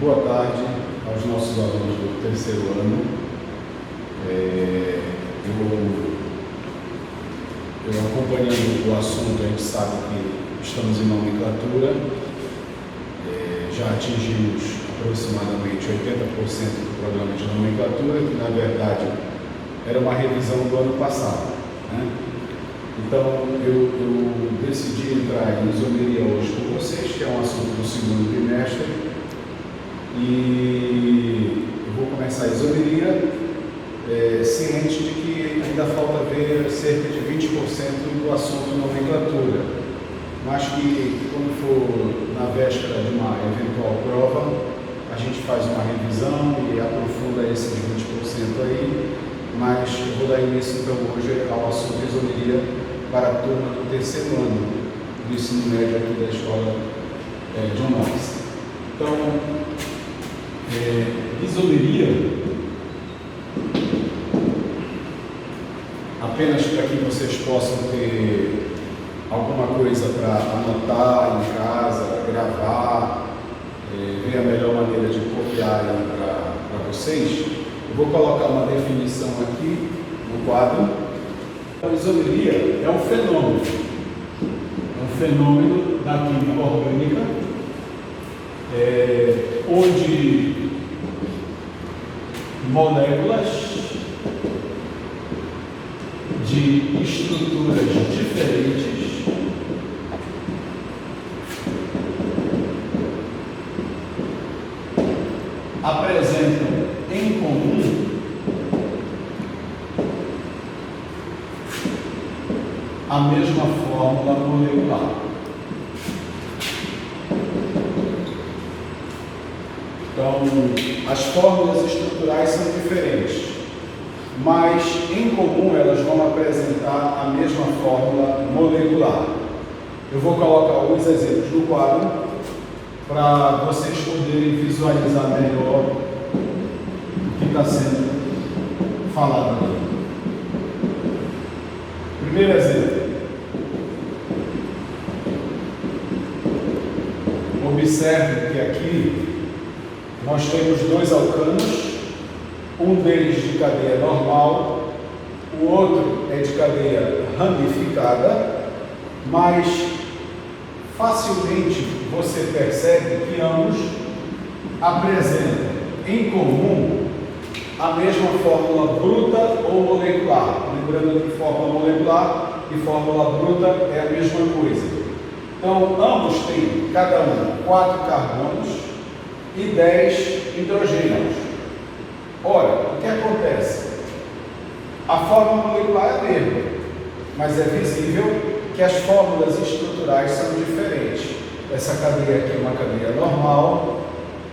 Boa tarde aos nossos alunos do terceiro ano. Eu acompanhando o assunto, a gente sabe que estamos em nomenclatura, já atingimos aproximadamente 80% do programa de nomenclatura, que na verdade era uma revisão do ano passado, né? Então eu decidi entrar em isomeria hoje com vocês, que é um assunto do segundo trimestre, e eu vou começar a isomeria ciente de que ainda falta ver cerca de 20% do assunto nomenclatura, mas que quando for na véspera de uma eventual prova, a gente faz uma revisão e aprofunda esses 20% aí, mas eu vou dar início então hoje ao assunto isomeria para a turma do terceiro ano do ensino médio aqui da escola John Knox. Então, isomeria, apenas para que vocês possam ter alguma coisa para anotar em casa, gravar, ver a melhor maneira de copiar para vocês, eu vou colocar uma definição aqui no quadro. A isomeria é um fenômeno da química orgânica, onde moléculas de estruturas diferentes apresentam em comum a mesma fórmula molecular. Então, as fórmulas estruturais são diferentes, mas em comum elas vão apresentar a mesma fórmula molecular. Eu vou colocar alguns exemplos no quadro para vocês poderem visualizar melhor o que está sendo falado aqui. Primeiro exemplo. Observe que aqui nós temos dois alcanos, um deles de cadeia normal, o outro é de cadeia ramificada, mas facilmente você percebe que ambos apresentam em comum a mesma fórmula bruta ou molecular. Lembrando que fórmula molecular e fórmula bruta é a mesma coisa. Então, ambos têm, cada um, 4 carbonos e 10 hidrogênios. Ora, o que acontece? A fórmula molecular é a mesma, mas é visível que as fórmulas estruturais são diferentes. Essa cadeia aqui é uma cadeia normal,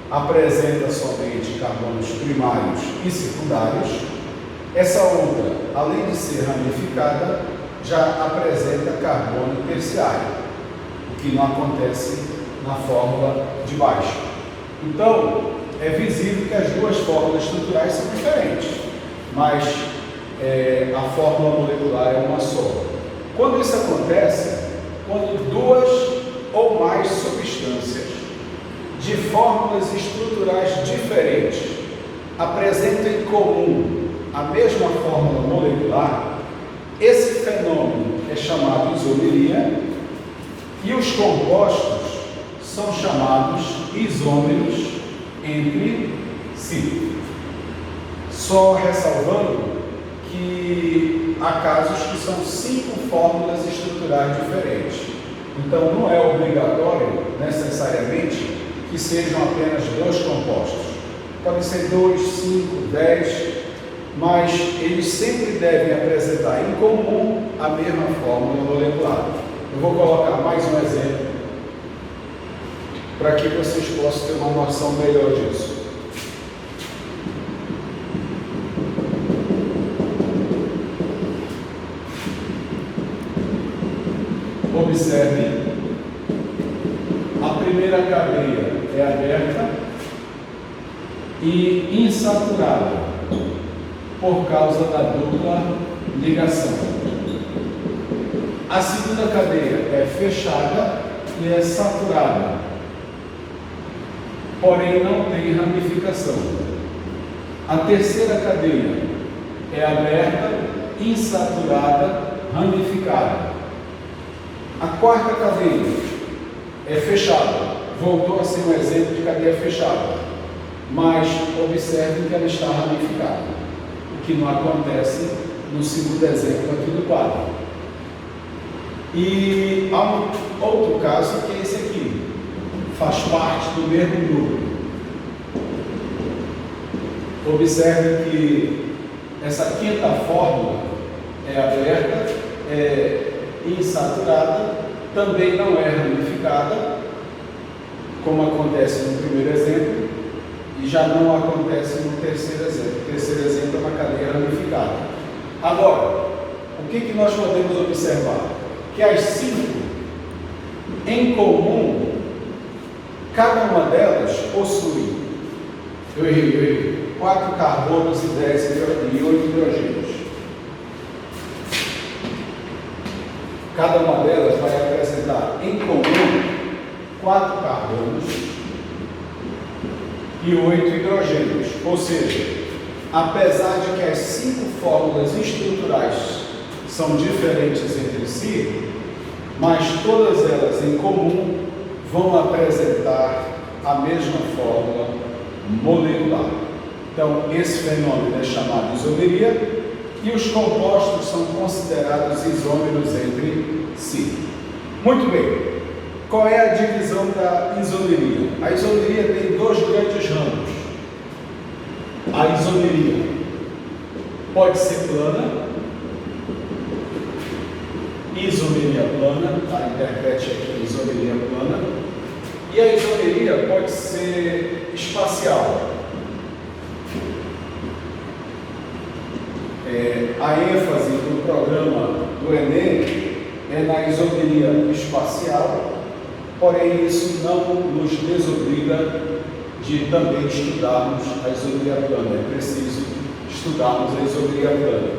apresenta somente carbonos primários e secundários. Essa outra, além de ser ramificada, já apresenta carbono terciário, o que não acontece na fórmula de baixo. Então, é visível que as duas fórmulas estruturais são diferentes, mas a fórmula molecular é uma só. Quando isso acontece, quando duas ou mais substâncias de fórmulas estruturais diferentes apresentam em comum a mesma fórmula molecular, esse fenômeno é chamado isomeria e os compostos são chamados isômeros entre si. Só ressalvando que há casos que são 5 fórmulas estruturais diferentes. Então não é obrigatório, necessariamente, que sejam apenas 2 compostos. Podem ser 2, 5, 10, mas eles sempre devem apresentar em comum a mesma fórmula molecular. Eu vou colocar mais um exemplo para que vocês possam ter uma noção melhor disso. Observe, a primeira cadeia é aberta e insaturada por causa da dupla ligação. A segunda cadeia é fechada e é saturada porém não tem ramificação. A terceira cadeia é aberta, insaturada, ramificada. A quarta cadeia é fechada, voltou a ser um exemplo de cadeia fechada, mas observem que ela está ramificada, o que não acontece no segundo exemplo aqui do quadro. E há um outro caso que é esse aqui, faz parte do mesmo grupo. Observe que essa quinta fórmula é aberta, é insaturada, também não é ramificada, como acontece no primeiro exemplo, e já não acontece no terceiro exemplo. O terceiro exemplo é uma cadeia ramificada. Agora, o que nós podemos observar? Que as 5, em comum, cada uma delas possui, eu errei, 4 carbonos e 8 hidrogênios. Cada uma delas vai apresentar em comum 4 carbonos e 8 hidrogênios. Ou seja, apesar de que as 5 fórmulas estruturais são diferentes entre si, mas todas elas em comum vão apresentar a mesma fórmula molecular. Então, esse fenômeno é chamado isomeria e os compostos são considerados isômeros entre si. Muito bem, qual é a divisão da isomeria? A isomeria tem 2 grandes ramos. A isomeria pode ser plana, isomeria plana, tá? Interprete aqui isomeria plana, e a isomeria pode ser espacial. A ênfase do programa do Enem é na isomeria espacial, porém isso não nos desobriga de também estudarmos a isomeria plana. É preciso estudarmos a isomeria plana.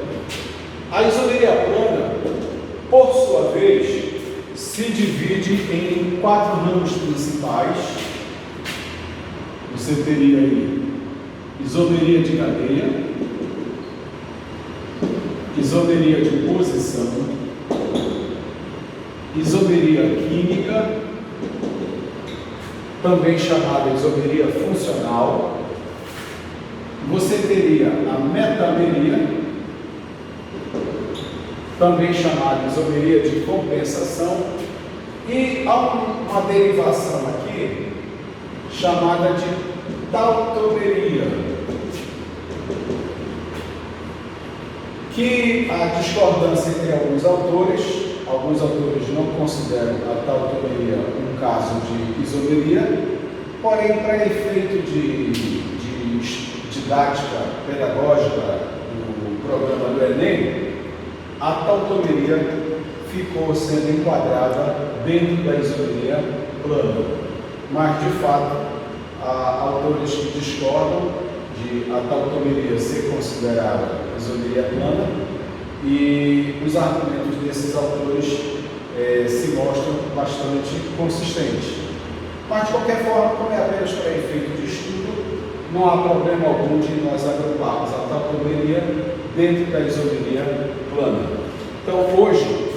A isomeria plana, por sua vez, se divide em 4 ramos principais. Você teria aí isomeria de cadeia, isomeria de posição, isomeria química, também chamada isomeria funcional. Você teria a metameria, também chamada isomeria de compensação, e há uma derivação aqui chamada de tautomeria, que a discordância entre alguns autores não consideram a tautomeria um caso de isomeria, porém, para efeito de didática pedagógica do programa do Enem, a tautomeria ficou sendo enquadrada dentro da isomeria plana, mas de fato há autores que discordam de a tautomeria ser considerada isomeria plana, e os argumentos desses autores se mostram bastante consistentes. Mas de qualquer forma, como é apenas para efeito de estudo, não há problema algum de nós agruparmos a tautomeria dentro da isomeria plana. Então hoje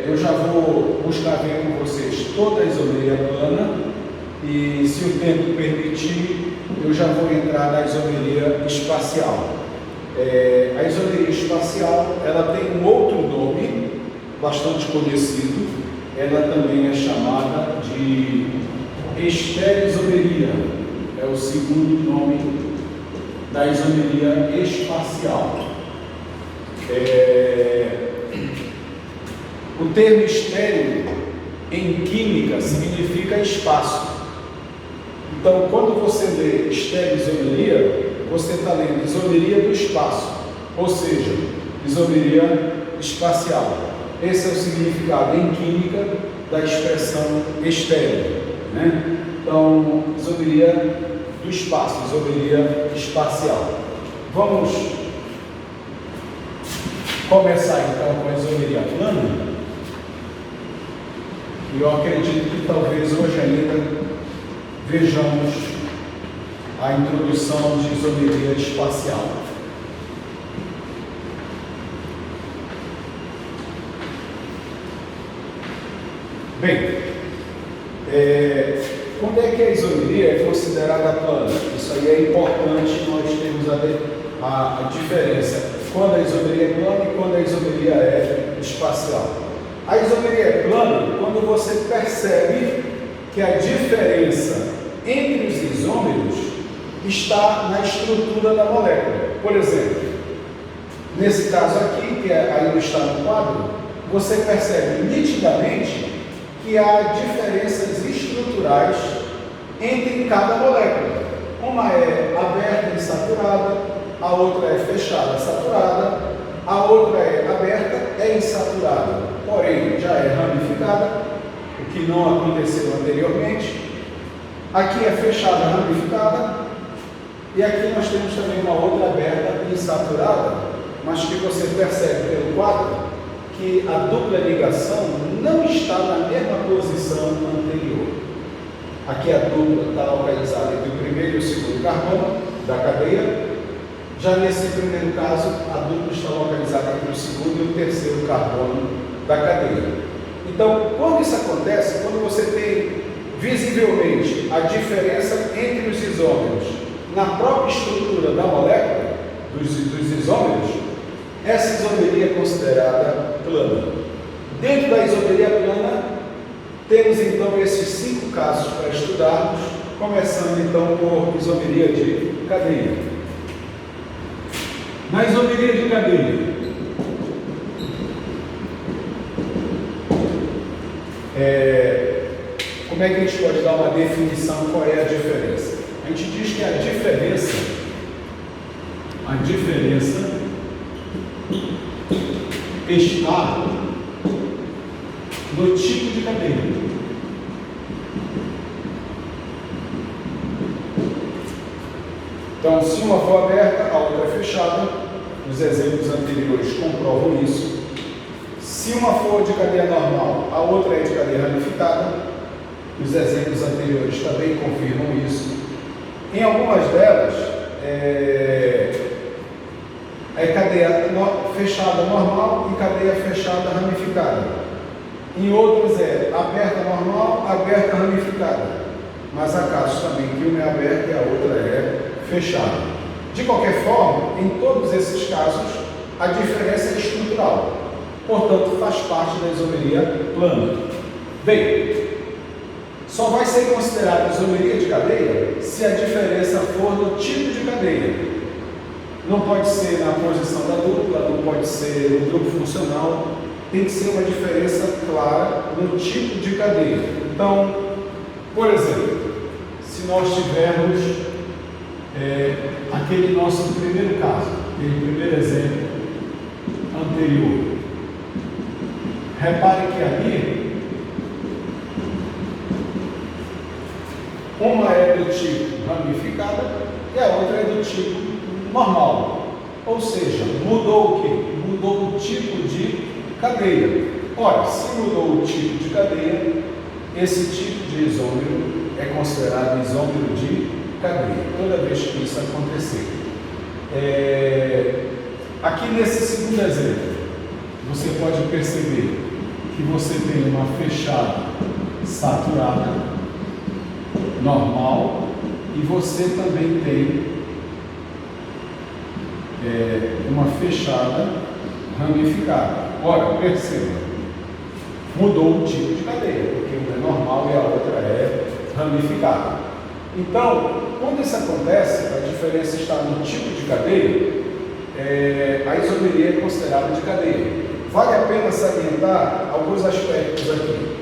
eu já vou buscar ver com vocês toda a isomeria plana, e se o tempo permitir, eu já vou entrar na isomeria espacial. A isomeria espacial, ela tem um outro nome bastante conhecido, ela também é chamada de estereoisomeria, é o segundo nome da isomeria espacial. O termo estéreo em química significa espaço. Então, quando você lê estereoisomeria, você está lendo isomeria do espaço, ou seja, isomeria espacial. Esse é o significado em química da expressão estéreo, né? Então, isomeria do espaço, isomeria espacial. Vamos começar então com a isomeria plana. E eu acredito que talvez hoje ainda vejamos a introdução de isomeria espacial. Bem, quando é que a isomeria é considerada plana? Isso aí é importante nós termos a diferença. Quando a isomeria é plana e quando a isomeria é espacial. A isomeria é plana quando você percebe que a diferença entre os isômeros está na estrutura da molécula. Por exemplo, nesse caso aqui, que ainda está no quadro, você percebe nitidamente que há diferenças estruturais entre cada molécula. Uma é aberta e saturada, a outra é fechada e saturada, a outra é aberta e insaturada, porém já é ramificada, o que não aconteceu anteriormente. Aqui é fechada, ramificada, e aqui nós temos também uma outra aberta e insaturada, mas que você percebe pelo quadro que a dupla ligação não está na mesma posição anterior. Aqui a dupla está localizada entre o primeiro e o segundo carbono da cadeia. Já nesse primeiro caso, a dupla está localizada entre o segundo e o terceiro carbono da cadeia. Então, quando isso acontece, quando você tem visivelmente a diferença entre os isômeros na própria estrutura da molécula, dos isômeros, essa isomeria é considerada plana. Dentro da isomeria plana, temos então esses 5 casos para estudarmos, começando então por isomeria de cadeia. Na isomeria de cadeia, como é que a gente pode dar uma definição? Qual é a diferença? A gente diz que a diferença está no tipo de cadeia. Então, se uma for aberta, a outra é fechada. Os exemplos anteriores comprovam isso. Se uma for de cadeia normal, a outra é de cadeia ramificada. Os exemplos anteriores também confirmam isso. Em algumas delas, é cadeia fechada normal e cadeia fechada ramificada. Em outras é aberta normal, aberta ramificada. Mas há casos também que uma é aberta e a outra é fechada. De qualquer forma, em todos esses casos, a diferença é estrutural. Portanto, faz parte da isomeria plana. Bem, só vai ser considerada isomeria de cadeia se a diferença for no tipo de cadeia. Não pode ser na posição da dupla, não pode ser no grupo funcional, tem que ser uma diferença clara no tipo de cadeia. Então, por exemplo, se nós tivermos aquele nosso primeiro caso, aquele primeiro exemplo anterior, repare que ali uma é do tipo ramificada e a outra é do tipo normal. Ou seja, mudou o que? Mudou o tipo de cadeia. Ora, se mudou o tipo de cadeia, esse tipo de isômero é considerado isômero de cadeia, toda vez que isso acontecer. Aqui nesse segundo exemplo, você pode perceber que você tem uma fechada saturada, normal, e você também tem uma fechada ramificada. Ora, perceba, mudou o tipo de cadeia, porque uma é normal e a outra é ramificada. Então, quando isso acontece, a diferença está no tipo de cadeia, a isomeria é considerada de cadeia. Vale a pena salientar alguns aspectos aqui.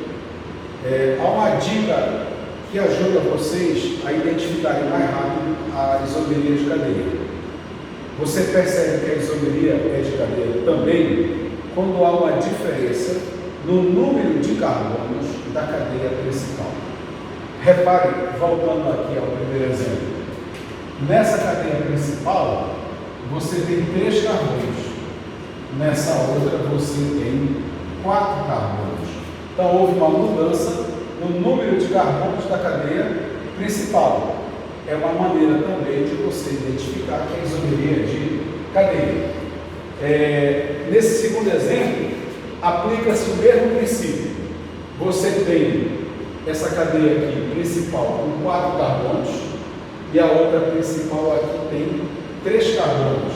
Há uma dica que ajuda vocês a identificarem mais rápido a isomeria de cadeia. Você percebe que a isomeria é de cadeia também quando há uma diferença no número de carbonos da cadeia principal. Repare, voltando aqui ao primeiro exemplo, nessa cadeia principal você tem 3 carbonos, nessa outra você tem 4 carbonos. Então houve uma mudança no número de carbonos da cadeia principal. É uma maneira também de você identificar que é isomeria de cadeia. Nesse segundo exemplo, aplica-se o mesmo princípio. Você tem essa cadeia aqui principal com 4 carbonos e a outra principal aqui tem 3 carbonos,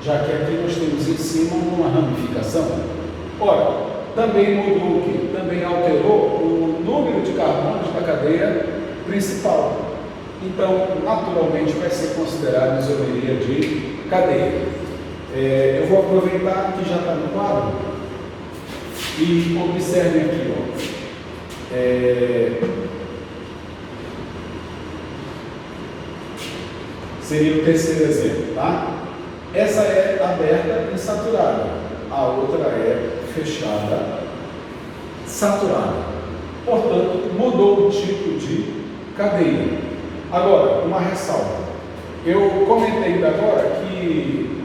já que aqui nós temos em cima uma ramificação. Ora, também mudou o quê? Também alterou o número de carbonos da cadeia principal. Então, naturalmente, vai ser considerado isomeria de cadeia. Eu vou aproveitar que já está no quadro e observem aqui, ó. Seria o terceiro exemplo, tá? Essa é aberta e saturada, a outra é fechada, saturada. Portanto, mudou o tipo de cadeia. Agora, uma ressalva. Eu comentei ainda agora que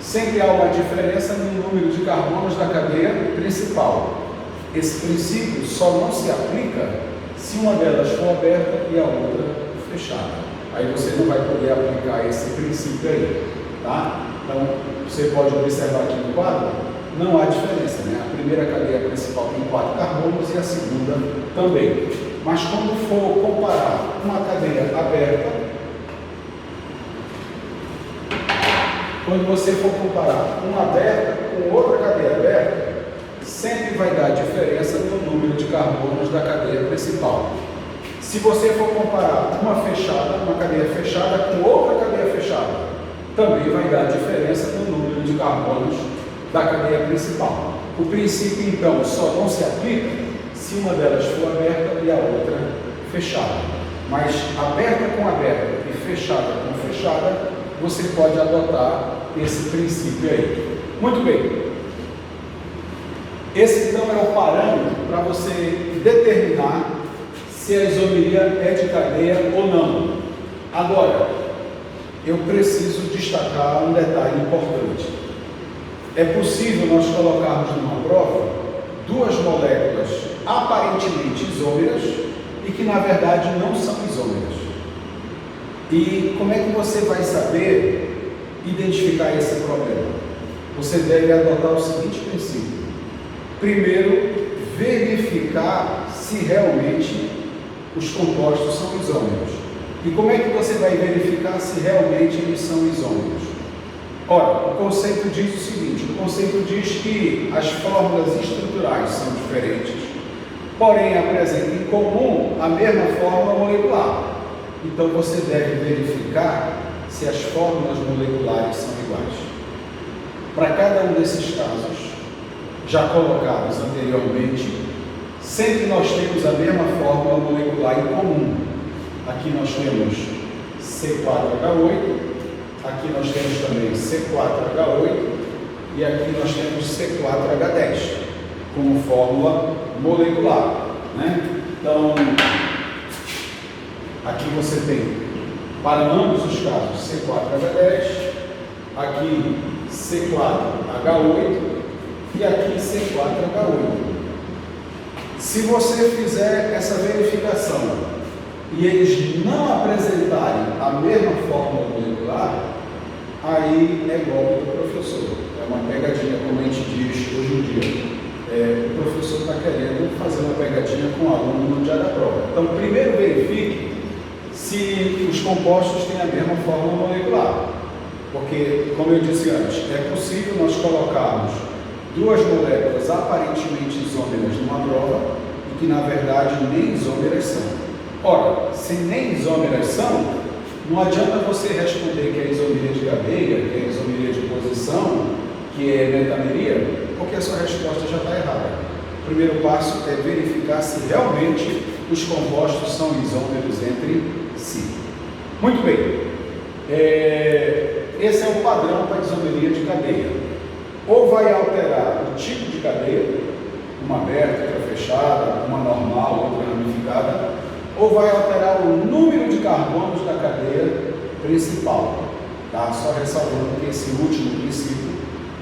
sempre há uma diferença no número de carbonos da cadeia principal. Esse princípio só não se aplica se uma delas for aberta e a outra fechada. Aí você não vai poder aplicar esse princípio aí, tá? Então, você pode observar aqui no quadro, não há diferença, né? A primeira cadeia principal tem 4 carbonos e a segunda também. Mas quando for comparar uma cadeia aberta, quando você for comparar uma aberta com outra cadeia aberta, sempre vai dar diferença no número de carbonos da cadeia principal. Se você for comparar uma fechada, uma cadeia fechada com outra cadeia fechada, também vai dar diferença no número de carbonos da cadeia principal. O princípio, então, só não se aplica se uma delas for aberta e a outra fechada. Mas aberta com aberta e fechada com fechada, você pode adotar esse princípio aí. Muito bem. Esse, então, é o parâmetro para você determinar se a isomeria é de cadeia ou não. Agora, eu preciso destacar um detalhe importante. É possível nós colocarmos numa prova 2 moléculas aparentemente isômeras e que, na verdade, não são isômeras. E como é que você vai saber identificar esse problema? Você deve adotar o seguinte princípio. Primeiro, verificar se realmente os compostos são isômeros. E como é que você vai verificar se realmente eles são isômeros? Ora, o conceito diz o seguinte: o conceito diz que as fórmulas estruturais são diferentes, porém apresentam em comum a mesma fórmula molecular. Então você deve verificar se as fórmulas moleculares são iguais. Para cada um desses casos, já colocados anteriormente, sempre nós temos a mesma fórmula molecular em comum. Aqui nós temos C4H8, aqui nós temos também C4H8 e aqui nós temos C4H10 como fórmula molecular, né? Então, aqui você tem, para ambos os casos, C4H10, aqui C4H8 e aqui C4H8. Se você fizer essa verificação e eles não apresentarem a mesma fórmula molecular, aí é golpe do professor. É uma pegadinha, como a gente diz hoje em dia. O professor está querendo fazer uma pegadinha com o aluno no dia da prova. Então, primeiro verifique se os compostos têm a mesma fórmula molecular. Porque, como eu disse antes, é possível nós colocarmos 2 moléculas aparentemente isômeras numa prova e que, na verdade, nem isômeras são. Ora, se nem isômeras são, não adianta você responder que é isomeria de cadeia, que é isomeria de posição, que é metameria, porque a sua resposta já está errada. O primeiro passo é verificar se realmente os compostos são isômeros entre si. Muito bem. Esse é o padrão para a isomeria de cadeia. Ou vai alterar o tipo de cadeia, uma aberta, outra fechada, uma normal, outra ramificada, ou vai alterar o número de carbonos da cadeia principal. Tá? Só ressalvando que esse último princípio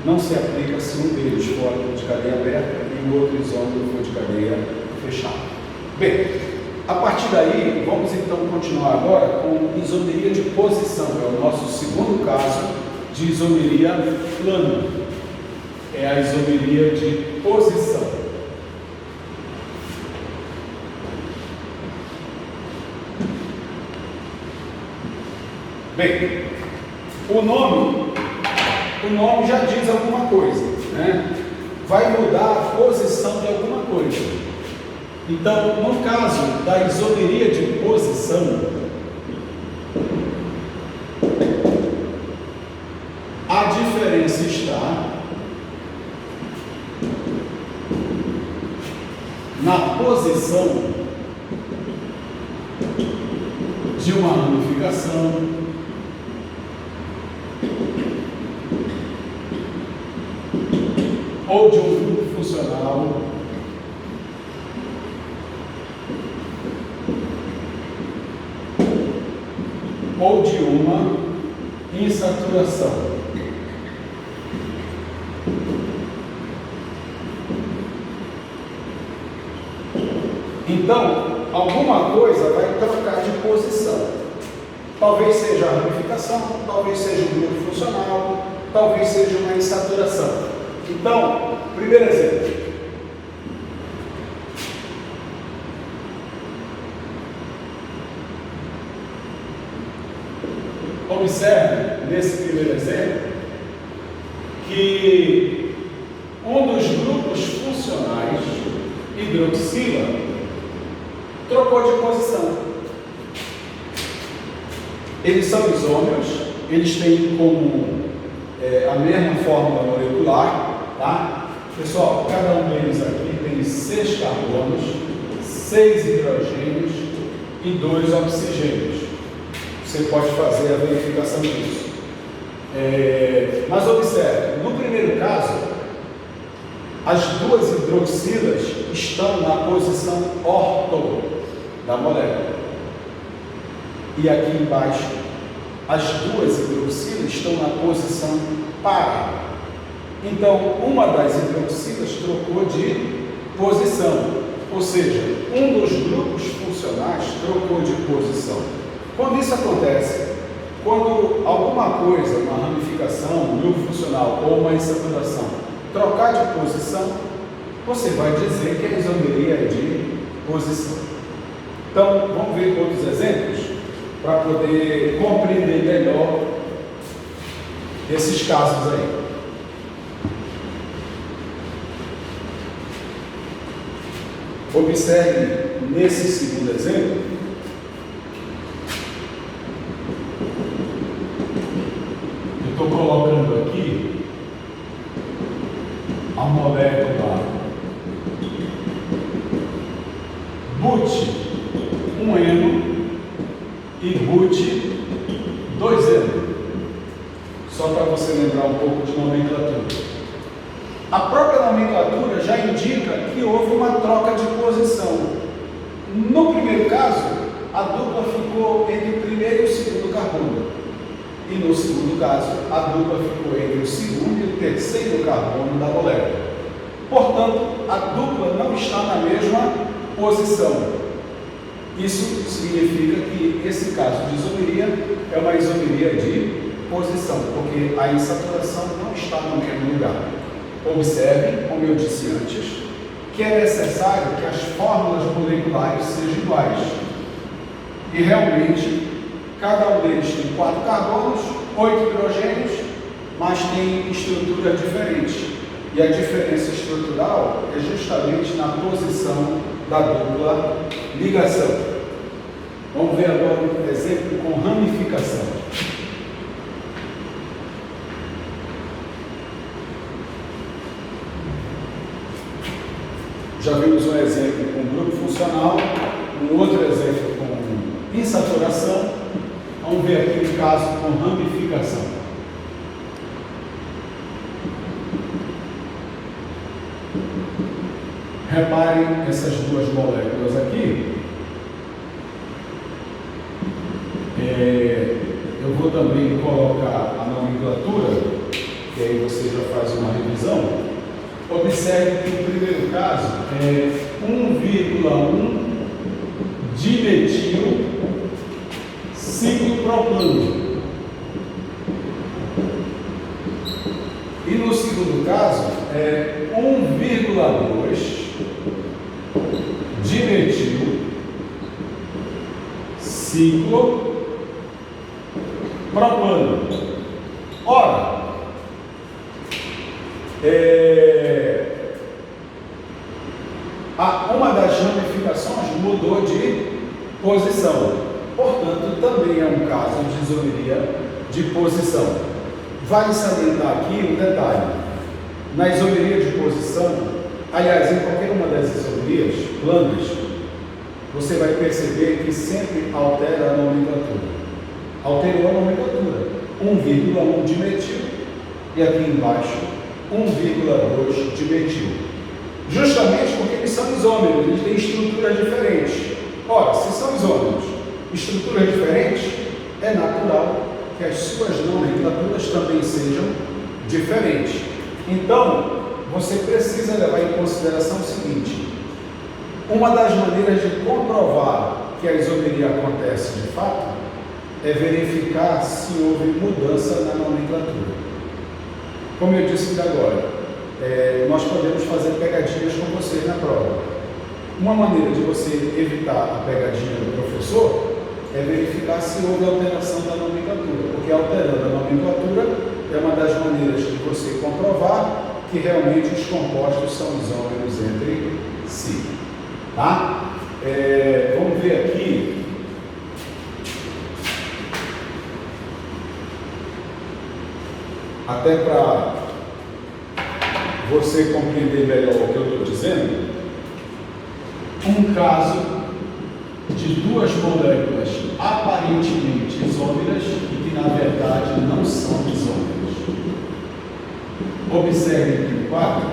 não se aplica se um deles for de cadeia aberta e o outro isômero for de cadeia fechada. Bem, A partir daí, vamos então continuar agora com isomeria de posição. É o nosso segundo caso de isomeria plana. É a isomeria de posição. Bem, o nome já diz alguma coisa, né? Vai mudar a posição de alguma coisa. Então, no caso da isomeria de posição, a diferença está na posição de uma ramificação ou de um grupo funcional ou de uma insaturação. Então, alguma coisa vai trocar de posição. Talvez seja a ramificação, talvez seja um grupo funcional, talvez seja uma insaturação. Então, primeiro exemplo. Observe, nesse primeiro exemplo, que um dos grupos funcionais, hidroxila, trocou de posição. Eles são isômeros, eles têm em comum a mesma fórmula molecular, tá? Pessoal, cada um deles aqui tem 6 carbonos, 6 hidrogênios e 2 oxigênios. Você pode fazer a verificação disso. Mas observe, no primeiro caso, as duas hidroxilas estão na posição orto da molécula. E aqui embaixo, as duas hidroxilas estão na posição para. Então, uma das hidroxilas trocou de posição, ou seja, um dos grupos funcionais trocou de posição. Quando isso acontece, quando alguma coisa, uma ramificação, um grupo funcional ou uma insaturação trocar de posição, você vai dizer que a isomeria é de posição. Então, vamos ver outros exemplos para poder compreender melhor esses casos aí. Observe nesse segundo exemplo eu estou colocando aqui a molécula but 1N e but 2N, só para você lembrar um pouco de nomenclatura. A própria nomenclatura já indica que houve uma troca de posição. No primeiro caso, a dupla ficou entre o primeiro e o segundo carbono. E no segundo caso, a dupla ficou entre o segundo e o terceiro carbono da molécula. Portanto, a dupla não está na mesma posição. Isso significa que esse caso de isomeria é uma isomeria de posição, porque a insaturação não está no mesmo lugar. Observe, como eu disse antes, que é necessário que as fórmulas moleculares sejam iguais. E realmente, cada um deles tem 4 carbonos, 8 hidrogênios, mas tem estruturas diferentes. E a diferença estrutural é justamente na posição da dupla ligação. Vamos ver agora um exemplo com ramificação. Já vimos um exemplo com grupo funcional, um outro exemplo com insaturação. Vamos ver aqui um caso com ramificação. Reparem essas duas moléculas aqui. Eu vou também colocar a nomenclatura, que aí você já faz uma revisão. Observe que o primeiro caso é 1,1 dimetil ciclopropano. E no segundo caso é 1,2 dimetil ciclopropano. Ora, uma das ramificações mudou de posição, portanto também é um caso de isomeria de posição. Vale salientar aqui um detalhe: na isomeria de posição, aliás, em qualquer uma das isomerias planas, você vai perceber que sempre altera a nomenclatura. Alterou a nomenclatura, 1,1 dimetil, e aqui embaixo 1,2 dimetil. Justamente porque eles são isômeros, eles têm estruturas diferentes. Ora, se são isômeros, estruturas diferentes, é natural que as suas nomenclaturas também sejam diferentes. Então, você precisa levar em consideração o seguinte: uma das maneiras de comprovar que a isomeria acontece de fato é verificar se houve mudança na nomenclatura. Como eu disse agora, nós podemos fazer pegadinhas com vocês na prova. Uma maneira de você evitar a pegadinha do professor é verificar se houve alteração da nomenclatura, porque alterando a nomenclatura é uma das maneiras de você comprovar que realmente os compostos são isômeros entre si. Tá? Vamos ver aqui. Até para você compreender melhor o que eu estou dizendo, um caso de duas moléculas aparentemente isômeras e que na verdade não são isômeras. Observe aqui o quadro.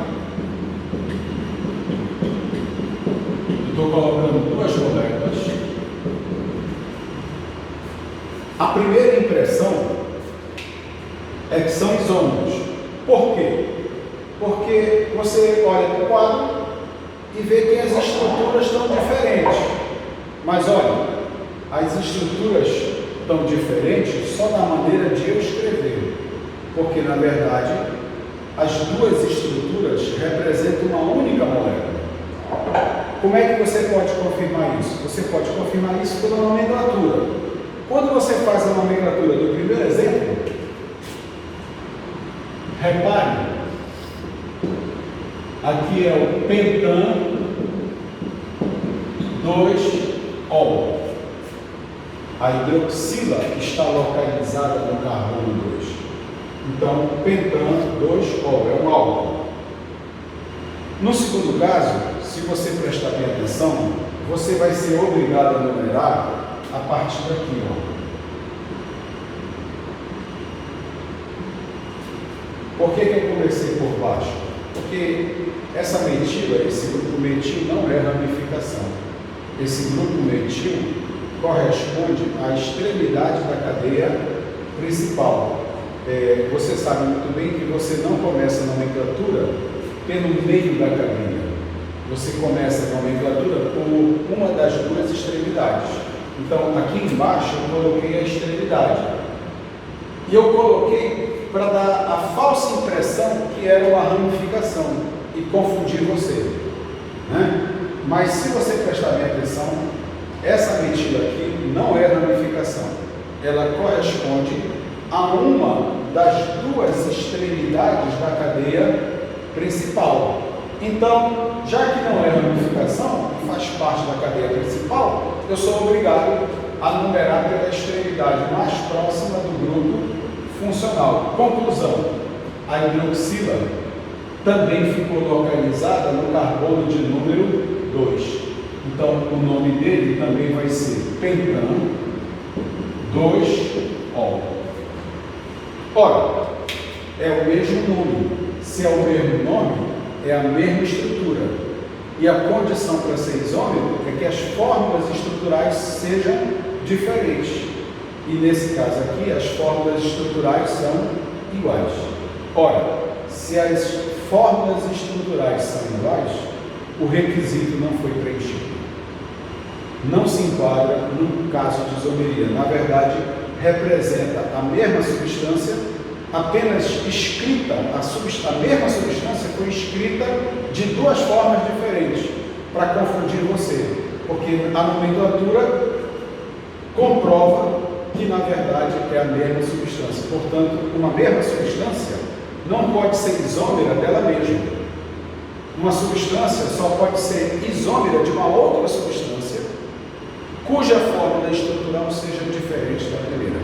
Eu estou colocando duas moléculas. A primeira impressão é que são isômeros. Por quê? Porque você olha para o quadro e vê que as estruturas estão diferentes. Mas olha, as estruturas estão diferentes só na maneira de eu escrever. Porque, na verdade, as duas estruturas representam uma única molécula. Como é que você pode confirmar isso? Você pode confirmar isso pela nomenclatura. Quando você faz a nomenclatura do primeiro exemplo, repare, aqui é o pentan 2-ol. A hidroxila está localizada no carbono 2. Então, pentan 2-ol é um álcool. No segundo caso, se você prestar bem atenção, você vai ser obrigado a numerar a partir daqui, ó. Por que eu comecei por baixo? Porque essa metila, esse grupo metil não é ramificação. Esse grupo metil corresponde à extremidade da cadeia principal. Você sabe muito bem que você não começa a nomenclatura pelo meio da cadeia. Você começa a nomenclatura por uma das duas extremidades. Então, aqui embaixo eu coloquei a extremidade. E eu coloquei para dar a falsa impressão que era uma ramificação e confundir você, né? Mas se você prestar bem atenção, essa metila aqui não é ramificação, ela corresponde a uma das duas extremidades da cadeia principal. Então, já que não é ramificação e faz parte da cadeia principal, eu sou obrigado a numerar pela extremidade mais próxima do grupo funcional. Conclusão: a hidroxila também ficou localizada no carbono de número 2. Então, o nome dele também vai ser pentan 2-ol. Ora, é o mesmo nome. Se é o mesmo nome, é a mesma estrutura. E a condição para ser isômero é que as fórmulas estruturais sejam diferentes. E nesse caso aqui, as fórmulas estruturais são iguais. Ora, se as fórmulas estruturais são iguais, o requisito não foi preenchido. não se enquadra num caso de isomeria. Na verdade, representa a mesma substância, apenas escrita, a mesma substância foi escrita de duas formas diferentes, para confundir você, porque a nomenclatura comprova que na verdade é a mesma substância. Portanto, uma mesma substância não pode ser isômera dela mesma. Uma substância só pode ser isômera de uma outra substância cuja fórmula estrutural seja diferente da primeira.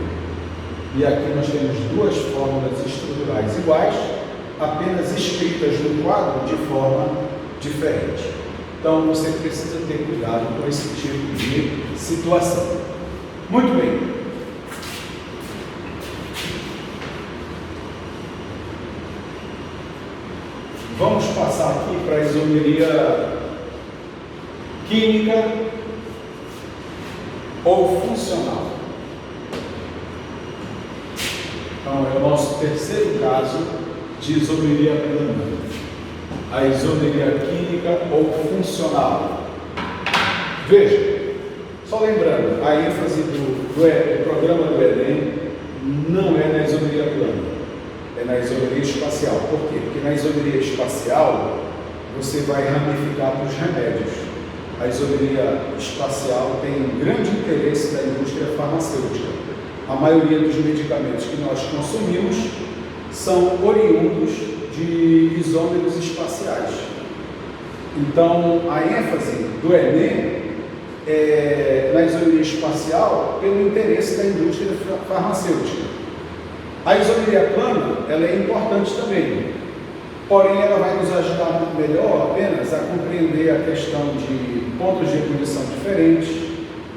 E aqui nós temos duas fórmulas estruturais iguais, apenas escritas no quadro de forma diferente. Então você precisa ter cuidado com esse tipo de situação. Muito bem. Vamos passar aqui para a isomeria química ou funcional. Então, é o nosso terceiro caso de isomeria plana. A isomeria química ou funcional. Veja, só lembrando, a ênfase do programa do Enem não é na isomeria plana, é na isomeria espacial. Por quê? Porque na isomeria espacial você vai ramificar para os remédios. A isomeria espacial tem um grande interesse da indústria farmacêutica. A maioria dos medicamentos que nós consumimos são oriundos de isômeros espaciais. Então, a ênfase do Enem é na isomeria espacial pelo interesse da indústria farmacêutica. A isomeria plana, ela é importante também, porém ela vai nos ajudar melhor apenas a compreender a questão de pontos de ebulição diferentes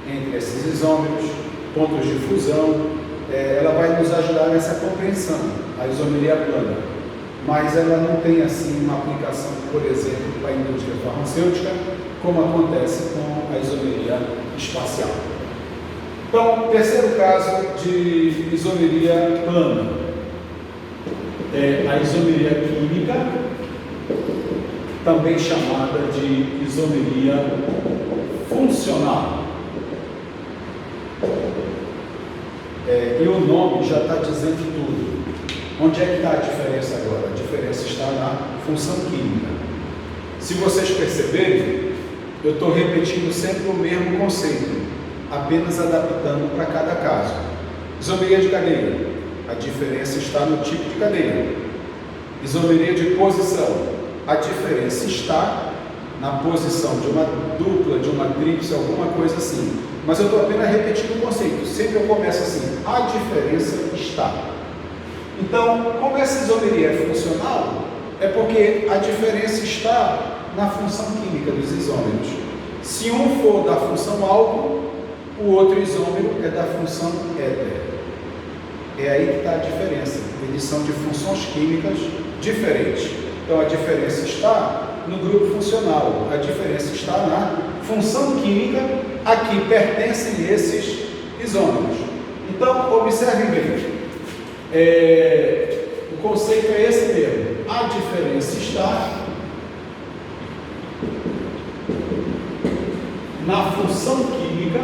entre esses isômeros, pontos de fusão. Ela vai nos ajudar nessa compreensão, a isomeria plana, mas ela não tem assim uma aplicação, por exemplo, para a indústria farmacêutica, como acontece com a isomeria espacial. Então, terceiro caso de isomeria plana é a isomeria química, também chamada de isomeria funcional. E o nome já está dizendo tudo. Onde é que está a diferença agora? A diferença está na função química. Se vocês perceberem, eu estou repetindo sempre o mesmo conceito, apenas adaptando para cada caso. Isomeria de cadeia, a diferença está no tipo de cadeia. Isomeria de posição, a diferença está na posição de uma dupla, de uma tríplice, alguma coisa assim. Mas eu estou apenas repetindo o conceito. Sempre eu começo assim, a diferença está. Então, como essa isomeria é funcional, é porque a diferença está na função química dos isômeros. Se um for da função álcool, o outro isômero é da função éter. É aí que está a diferença. Eles são de funções químicas diferentes. Então, a diferença está no grupo funcional. A diferença está na função química a que pertencem esses isômeros. Então, observem bem. O conceito é esse mesmo. A diferença está na função química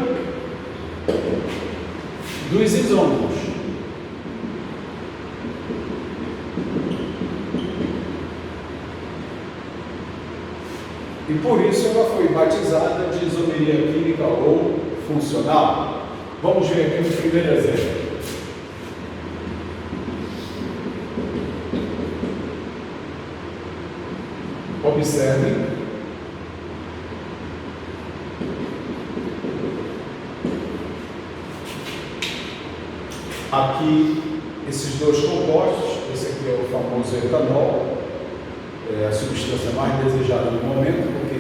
dos isômeros. E por isso ela foi batizada de isomeria química ou funcional. Vamos ver aqui o primeiro exemplo. Observem. Aqui, esses dois compostos, esse aqui é o famoso etanol, a substância mais desejada no momento, porque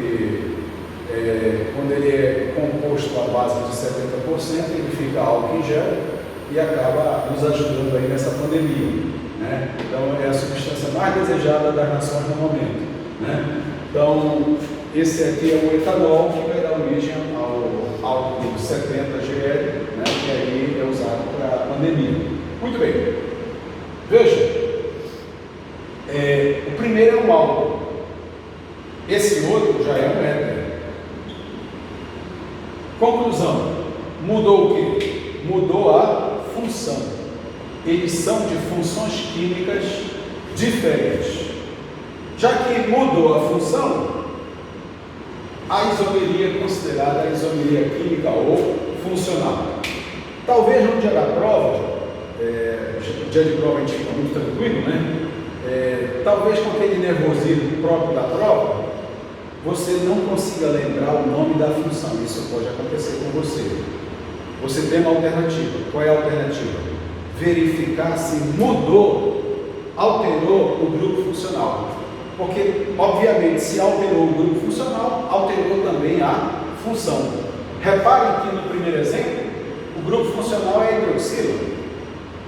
quando ele é composto à base de 70%, ele fica álcool em gel e acaba nos ajudando aí nessa pandemia, né? Então, é a substância mais desejada das nações no momento, né? Então, esse aqui é o etanol, que vai dar origem ao álcool 70GL, né? Que aí é usado para a pandemia. Muito bem. Veja. O primeiro é um álcool, esse outro já é um éter. Conclusão, mudou o quê? Mudou a função. Eles são de funções químicas diferentes. Já que mudou a função, a isomeria é considerada a isomeria química ou funcional. Talvez no dia da prova, dia de prova a gente fica muito tranquilo, né? Talvez com aquele nervosismo próprio da prova, você não consiga lembrar o nome da função. Isso pode acontecer com você. Você tem uma alternativa. Qual é a alternativa? Verificar se mudou, alterou o grupo funcional. Porque, obviamente, se alterou o grupo funcional, alterou também a função. Reparem que no primeiro exemplo, o grupo funcional é a hidroxila.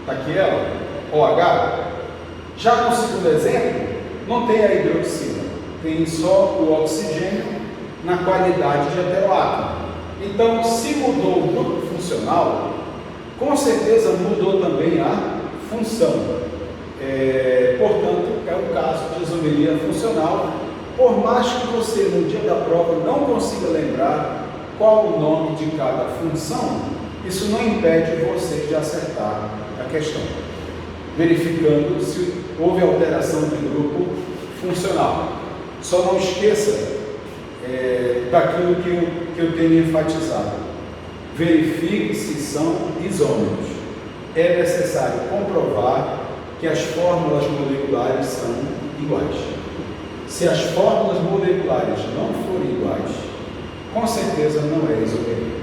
Está aqui ela, OH. Já no segundo exemplo, não tem a hidroxila, tem só o oxigênio na qualidade de heteroátomo. Então, se mudou o grupo funcional, com certeza mudou também a função. Portanto, é um caso de isomeria funcional, por mais que você no dia da prova não consiga lembrar qual o nome de cada função, isso não impede você de acertar a questão, verificando se houve alteração de grupo funcional. Só não esqueça daquilo que eu tenho enfatizado. Verifique se são isômeros. É necessário comprovar que as fórmulas moleculares são iguais. Se as fórmulas moleculares não forem iguais, com certeza não é isomeria.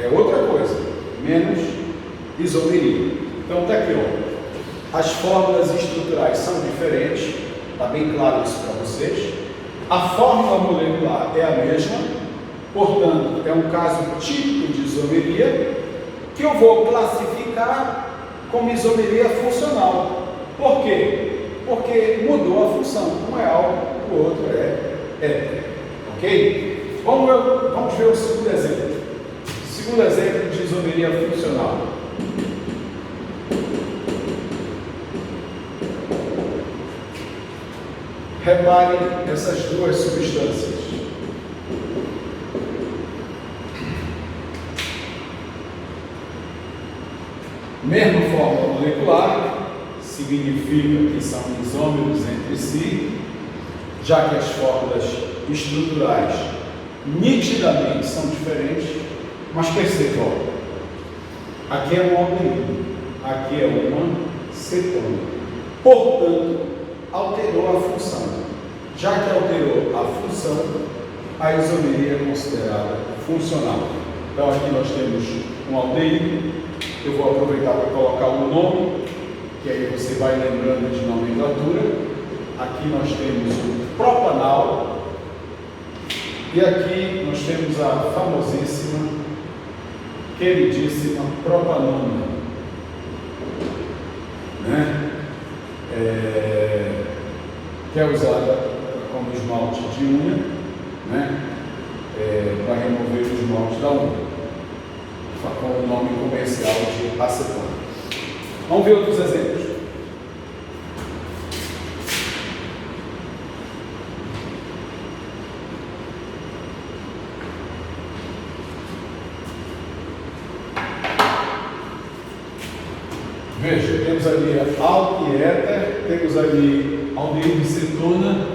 É outra coisa, menos isomeria. Então está aqui, ó. As fórmulas estruturais são diferentes, está bem claro isso para vocês. A fórmula molecular é a mesma, portanto, é um caso típico de isomeria, que eu vou classificar como isomeria funcional. Por quê? Porque mudou a função. Um é álcool, o outro é éter. Ok? Vamos ver o segundo exemplo. Segundo exemplo de isomeria funcional. Reparem essas duas substâncias. Mesma fórmula molecular, significa que são isômeros entre si, já que as fórmulas estruturais nitidamente são diferentes, mas percebam, aqui é um aldeído, aqui é uma cetona. Portanto, alterou a função. Já que alterou a função, a isomeria é considerada funcional. Então aqui nós temos um aldeído. Eu vou aproveitar para colocar o nome, que aí você vai lembrando de nomenclatura. Aqui nós temos o propanal, e aqui nós temos a famosíssima, queridíssima propanona, né? Que é usada como esmalte de unha, né? Para remover os esmaltes da unha, com o nome comercial de acetona. Vamos ver outros exemplos. Veja, temos ali álcool e éter, temos ali aldeído e cetona.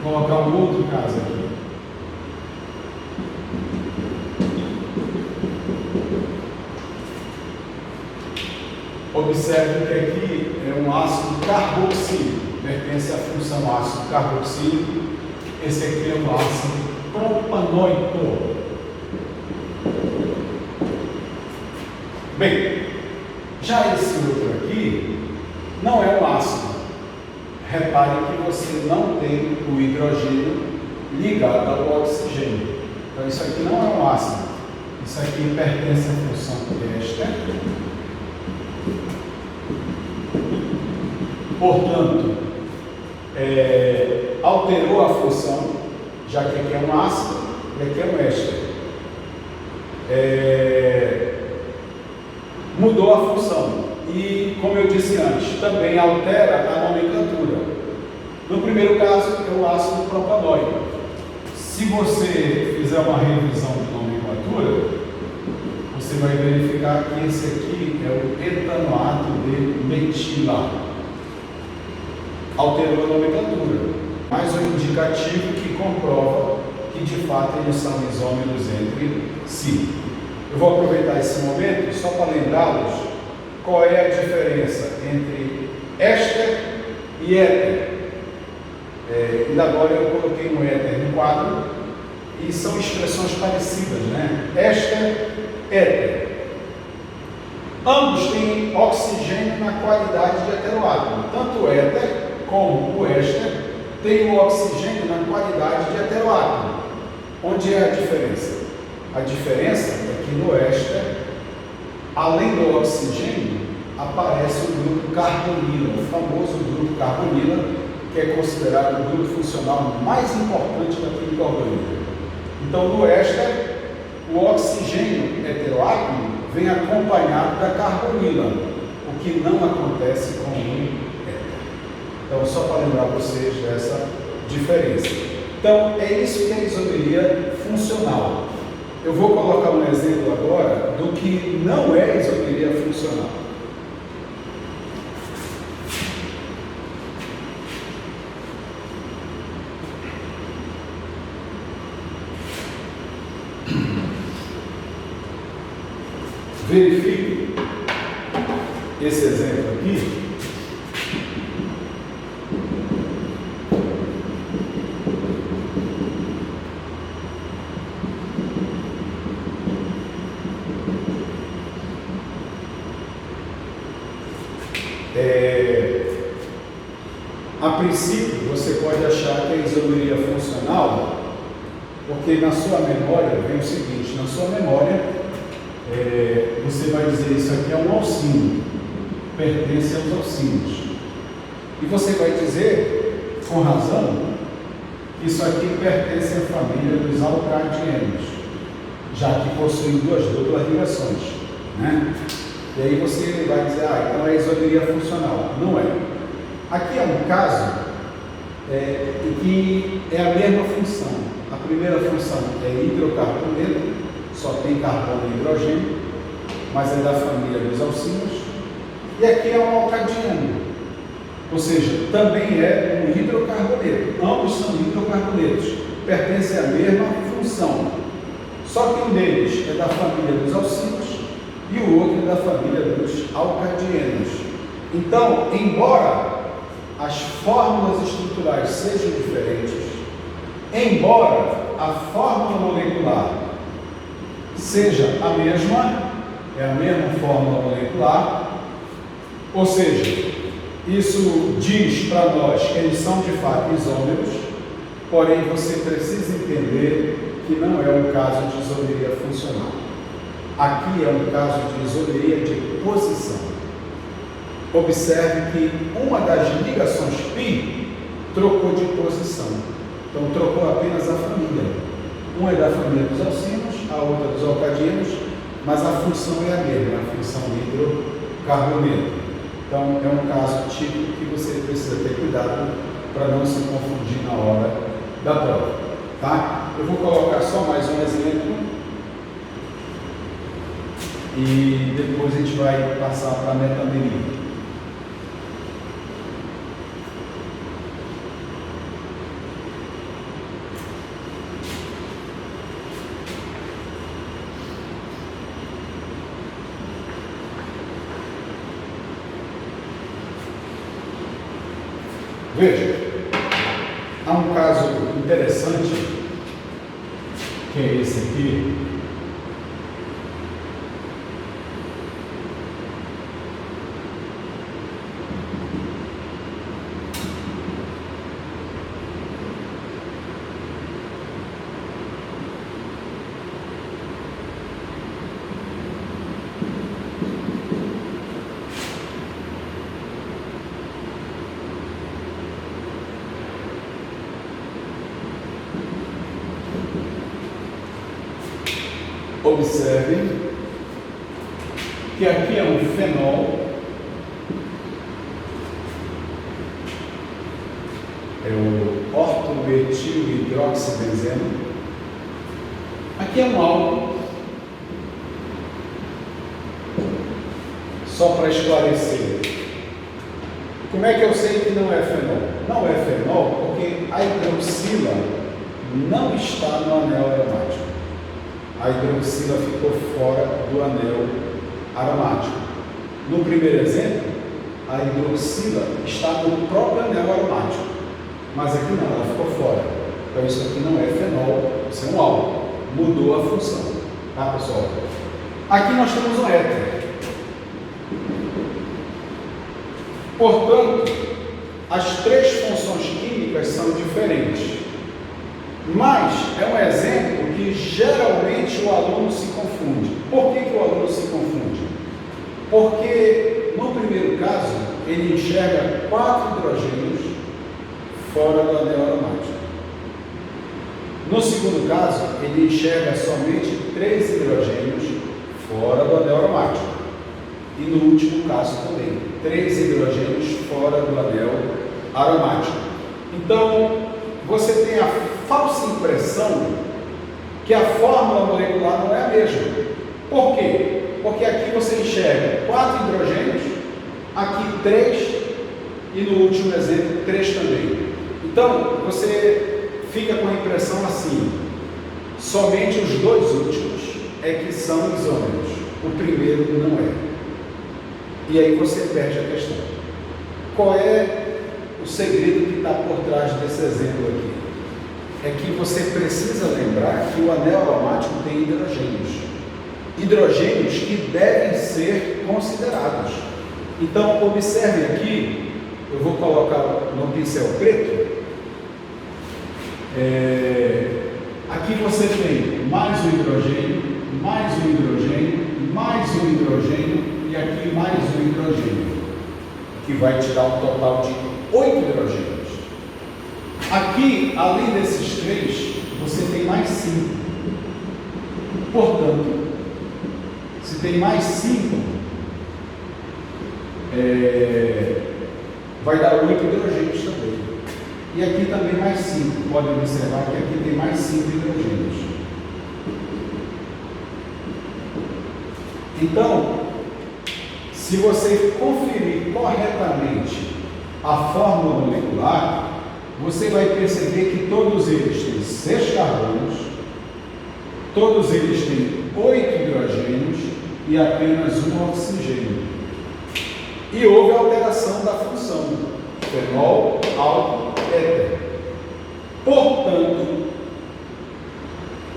Vou colocar um outro caso aqui. Observe que aqui é um ácido carboxílico, pertence à função ácido carboxílico. Esse aqui é um ácido propanoico. Bem, já esse outro aqui não é um ácido. Repare que você não tem o hidrogênio ligado ao oxigênio. Então isso aqui não é um ácido. Isso aqui pertence à função éster. Portanto, alterou a função, já que aqui é um ácido e aqui é um éster. Mudou a função e, como eu disse antes, também altera a nomenclatura. No primeiro caso, é o ácido propanóico. Se você fizer uma revisão de nomenclatura, você vai verificar que esse aqui é o etanoato de metila. Alterou a nomenclatura, mais um indicativo que comprova que de fato eles são isômeros entre si. Eu vou aproveitar esse momento só para lembrá-los qual é a diferença entre éster e éter. Ainda agora eu coloquei um éter no quadro e são expressões parecidas, né? Éster, éter. Ambos têm oxigênio na qualidade de heteroátomo. Tanto o éter como o éster têm o oxigênio na qualidade de heteroátomo. Onde é a diferença? A diferença é que no éster, além do oxigênio, aparece o grupo carbonila, o famoso grupo carbonila, que é considerado o grupo funcional mais importante da química orgânica. Então, no éster, o oxigênio heteroátomo vem acompanhado da carbonila, o que não acontece com o éter. Então, só para lembrar vocês dessa diferença. Então, é isso que é a isomeria funcional. Eu vou colocar um exemplo agora do que não é isomeria funcional. Verifique esse exemplo aqui. A princípio, você pode achar que é isomeria funcional, porque na sua memória vem o seguinte: na sua memória, você vai dizer isso aqui é um alcino, pertence aos alcinos. E você vai dizer, com razão, que isso aqui pertence à família dos alcadienos, já que possui duas duplas ligações, né? E aí você vai dizer, então é isomeria funcional. Não é. Aqui é um caso em que é a mesma função. A primeira função é hidrocarboneto, só tem carbono e hidrogênio, mas é da família dos alcinos. E aqui é um alcadieno, ou seja, também é um hidrocarboneto. Ambos são hidrocarbonetos, pertencem à mesma função. Só que um deles é da família dos alcinos e o outro é da família dos alcadienos. Então, embora as fórmulas estruturais sejam diferentes, embora a fórmula molecular seja a mesma, é a mesma fórmula molecular, ou seja, isso diz para nós que eles são de fato isômeros, porém você precisa entender que não é um caso de isomeria funcional. Aqui é um caso de isomeria de posição. Observe que uma das ligações π trocou de posição. Então trocou apenas a família. Uma é da família dos alcinos, a outra dos alcadienos, mas a função é a mesma, a função hidrocarboneto. Então é um caso típico que você precisa ter cuidado para não se confundir na hora da prova. Tá? Eu vou colocar só mais um exemplo e depois a gente vai passar para a metameria. Veja, há um caso interessante, que é esse aqui. Observe que aqui é um fenol, é o metilhidroxibenzeno. Aqui é um álcool. Só para esclarecer, como é que eu sei que não é fenol? Não é fenol porque a hidroxila não está no anel aromático. A hidroxila ficou fora do anel aromático. No primeiro exemplo, a hidroxila está no próprio anel aromático, mas aqui não, ela ficou fora. Então isso aqui não é fenol, isso é um álcool. Mudou a função, tá, pessoal? Aqui nós temos um éter. Portanto, as três funções químicas são diferentes, mas é um exemplo que geralmente o aluno se confunde. Por que o aluno se confunde? Porque no primeiro caso ele enxerga 4 hidrogênios fora do anel aromático. No segundo caso, ele enxerga somente 3 hidrogênios fora do anel aromático. E no último caso também, 3 hidrogênios fora do anel aromático. Então, você tem a falsa impressão que a fórmula molecular não é a mesma. Por quê? Porque aqui você enxerga 4 hidrogênios, aqui 3 e no último exemplo 3 também. Então, você fica com a impressão assim, somente os 2 últimos é que são isômeros, o primeiro não é. E aí você perde a questão. Qual é o segredo que está por trás desse exemplo aqui? É que você precisa lembrar que o anel aromático tem hidrogênios. Hidrogênios que devem ser considerados. Então, observe aqui, eu vou colocar no pincel preto. Aqui você tem mais um hidrogênio, mais um hidrogênio, mais um hidrogênio, e aqui mais um hidrogênio, que vai te dar um total de 8 hidrogênios. Aqui, além desses 3, você tem mais 5. Portanto, se tem mais 5, vai dar 8 hidrogênios também. E aqui também mais 5. Pode observar que aqui tem mais 5 hidrogênios. Então, se você conferir corretamente a fórmula molecular, você vai perceber que todos eles têm 6 carbonos, todos eles têm 8 hidrogênios e apenas um oxigênio. E houve alteração da função, fenol, álcool, éter. Portanto,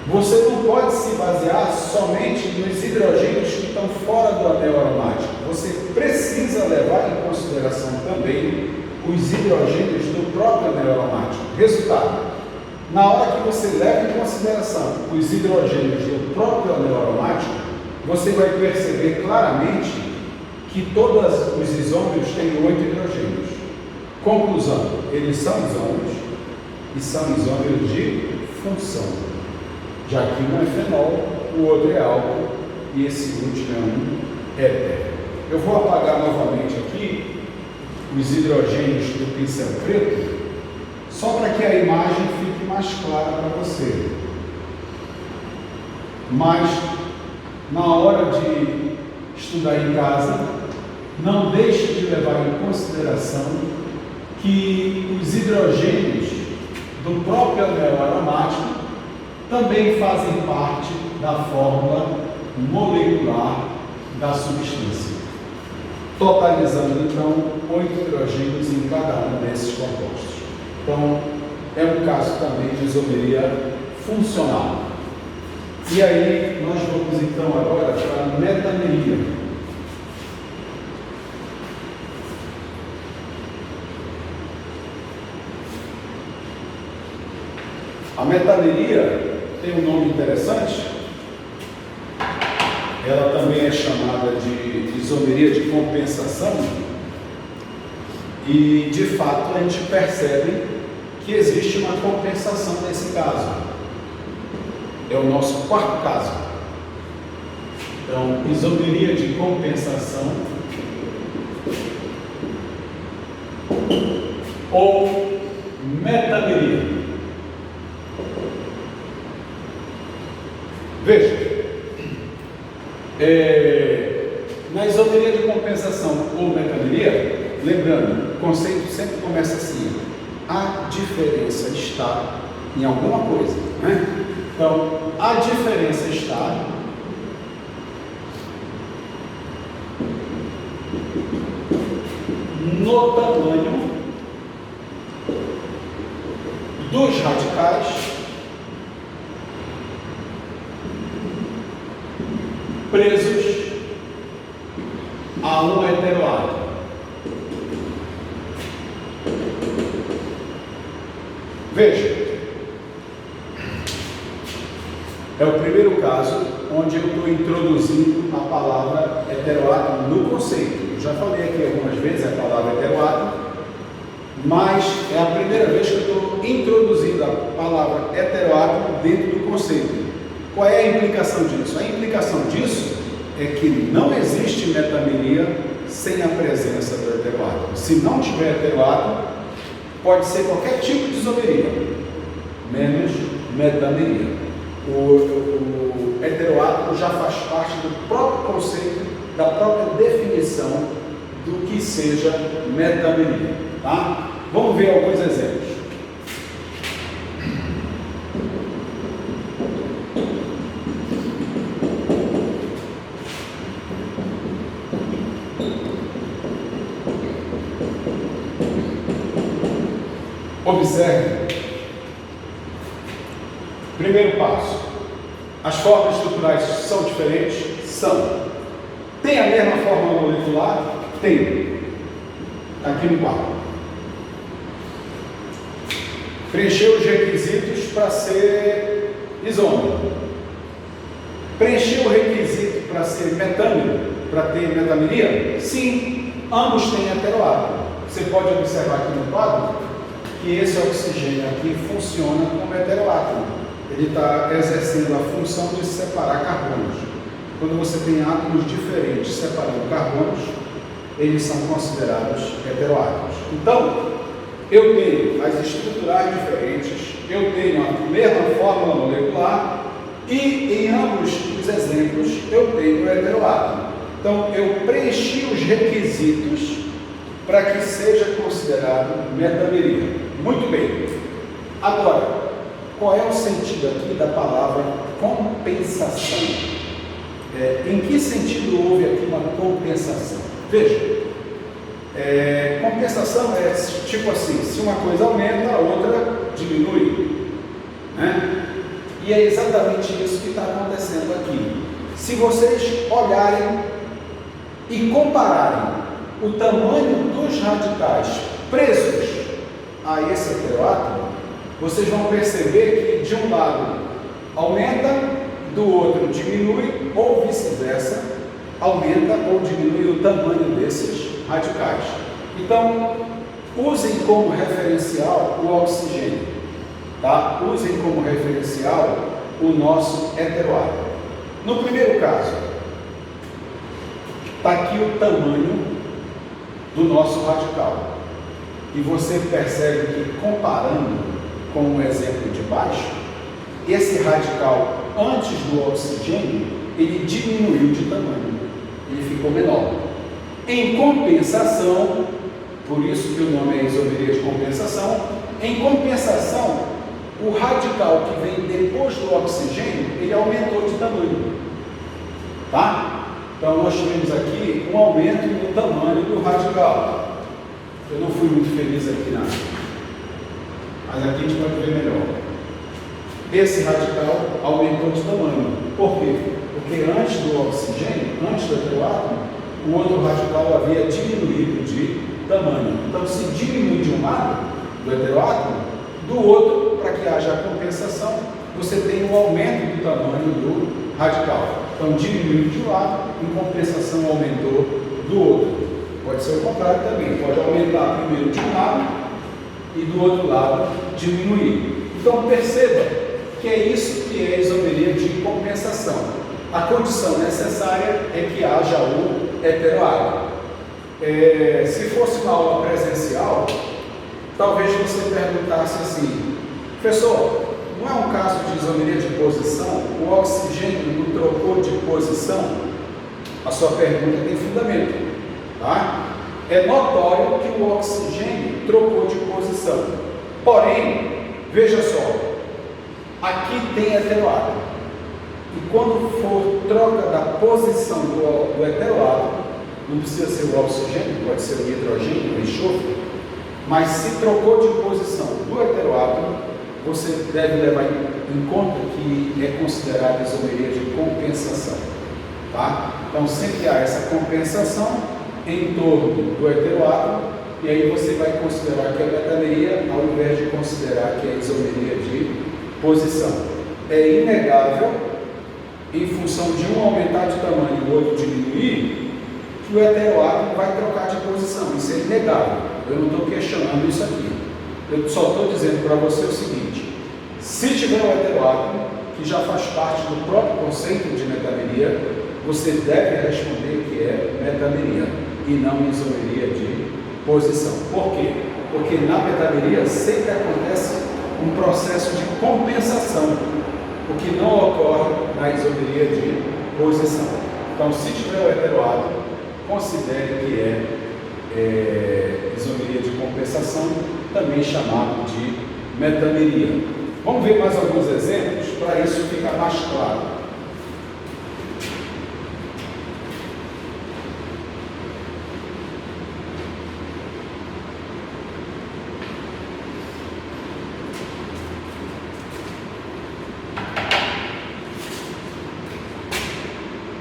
você não pode se basear somente nos hidrogênios que estão fora do anel aromático. Você precisa levar em consideração também os hidrogênios do próprio anel aromático. Resultado: na hora que você leva em consideração os hidrogênios do próprio anel aromático, você vai perceber claramente que todos os isômeros têm 8 hidrogênios. Conclusão: eles são isômeros e são isômeros de função. Já que um é fenol, o outro é álcool e esse último é um éter. Eu vou apagar novamente aqui os hidrogênios do pincel preto, só para que a imagem fique mais clara para você. Mas, na hora de estudar em casa, não deixe de levar em consideração que os hidrogênios do próprio anel aromático também fazem parte da fórmula molecular da substância, totalizando então 8 hidrogênios em cada um desses compostos. Então, é um caso também de isomeria funcional. E aí, nós vamos então agora para a metaneria. A metaneria tem um nome interessante. Ela também é chamada de isomeria de compensação. E, de fato, a gente percebe que existe uma compensação nesse caso. É o nosso quarto caso. Então, isomeria de compensação ou metaneria. Veja, na isomeria de compensação ou metameria, lembrando, o conceito sempre começa assim: a diferença está em alguma coisa, né? Então, a diferença está no tamanho dos radicais presos a um heteroátomo. Veja, é o primeiro caso onde eu estou introduzindo a palavra heteroátomo no conceito. Eu já falei aqui algumas vezes a palavra heteroátomo, mas é a primeira vez que eu estou introduzindo a palavra heteroátomo dentro do conceito. Qual é a implicação disso? A implicação disso é que não existe metameria sem a presença do heteroátomo. Se não tiver heteroátomo, pode ser qualquer tipo de isomeria, menos metameria. O heteroátomo já faz parte do próprio conceito, da própria definição do que seja metameria, tá? Vamos ver alguns exemplos. Observe. Primeiro passo. As formas estruturais são diferentes? São. Tem a mesma forma molecular? Tem. Aqui no quadro. Preencheu os requisitos para ser isômero. Preencheu o requisito para ser metâmero, para ter metameria? Sim. Ambos têm heteroátomo. Você pode observar aqui no quadro que esse oxigênio aqui funciona como heteroátomo. Ele está exercendo a função de separar carbonos. Quando você tem átomos diferentes separando carbonos, eles são considerados heteroátomos. Então, eu tenho as estruturais diferentes, eu tenho a mesma fórmula molecular e em ambos os exemplos eu tenho o heteroátomo. Então, eu preenchi os requisitos para que seja considerado metameria. Muito bem. Agora, qual é o sentido aqui da palavra compensação? Em que sentido houve aqui uma compensação? Veja, compensação é tipo assim, se uma coisa aumenta, a outra diminui, né? E é exatamente isso que está acontecendo aqui. Se vocês olharem e compararem o tamanho dos radicais presos a esse heteroátomo, vocês vão perceber que de um lado aumenta, do outro diminui, ou vice-versa, aumenta ou diminui o tamanho desses radicais. Então, usem como referencial o oxigênio, tá? Usem como referencial o nosso heteroátomo. No primeiro caso, está aqui o tamanho do nosso radical. E você percebe que, comparando com o exemplo de baixo, esse radical antes do oxigênio, ele diminuiu de tamanho, ele ficou menor. Em compensação, por isso que o nome é isomeria de compensação, em compensação, o radical que vem depois do oxigênio, ele aumentou de tamanho, tá? Então nós tivemos aqui um aumento no tamanho do radical. Eu não fui muito feliz aqui mas aqui a gente pode ver melhor. Esse radical aumentou de tamanho. Por quê? Porque antes do oxigênio, antes do heteroátomo, o outro radical havia diminuído de tamanho. Então, se diminui de um lado, do heteroátomo, do outro, para que haja a compensação, você tem um aumento do tamanho do radical. Então, diminuiu de um lado, em compensação aumentou do outro. Pode ser o contrário também, pode aumentar primeiro de um lado e do outro lado diminuir. Então perceba que é isso que é isomeria de compensação. A condição necessária é que haja o heteroátomo. Se fosse uma aula presencial, talvez você perguntasse assim: professor, não é um caso de isomeria de posição, o oxigênio não trocou de posição, a sua pergunta tem fundamento, tá? É notório que o oxigênio trocou de posição, porém, veja só, aqui tem heteroátomo, e quando for troca da posição do heteroátomo, não precisa ser o oxigênio, pode ser o hidrogênio, o enxofre, mas se trocou de posição do heteroátomo, você deve levar em conta que é considerada isomeria de compensação, tá? Então sempre há essa compensação em torno do heteroátomo, e aí você vai considerar que é metameria ao invés de considerar que é isomeria de posição. É inegável, em função de um aumentar de tamanho e o outro diminuir, que o heteroátomo vai trocar de posição. Isso é inegável. Eu não estou questionando isso aqui. Eu só estou dizendo para você o seguinte: se tiver um heteroátomo, que já faz parte do próprio conceito de metameria, você deve responder que é metameria e não isomeria de posição. Por quê? Porque na metameria sempre acontece um processo de compensação, o que não ocorre na isomeria de posição. Então, se tiver o heteroátomo, considere que é isomeria de compensação, também chamado de metameria. Vamos ver mais alguns exemplos para isso ficar mais claro.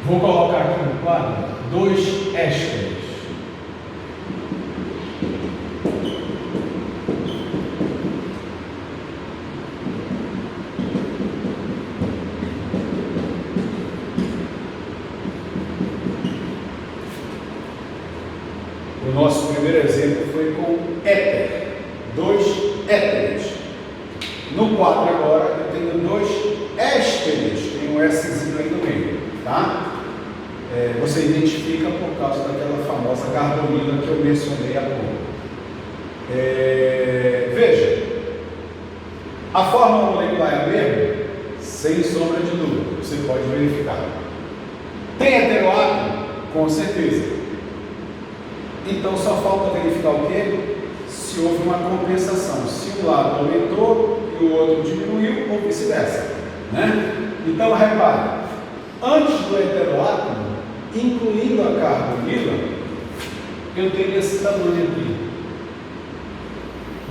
Vou colocar aqui no quadro 2 ésteres. O nosso primeiro exemplo foi com éter, 2 éteres. No quadro agora eu tenho 2 ésteres, tem um Szinho aí no meio, tá? Você identifica por causa daquela famosa carbonila que eu mencionei há pouco. Veja, a fórmula molecular é a mesma, sem sombra de dúvida, você pode verificar. Tem heteroátomo? Com certeza. Então só falta verificar o quê? Se houve uma compensação, se um lado aumentou e o outro diminuiu, ou vice-versa, né? Então repare, antes do heteroátomo, incluindo a carbonila, eu teria esse tamanho aqui.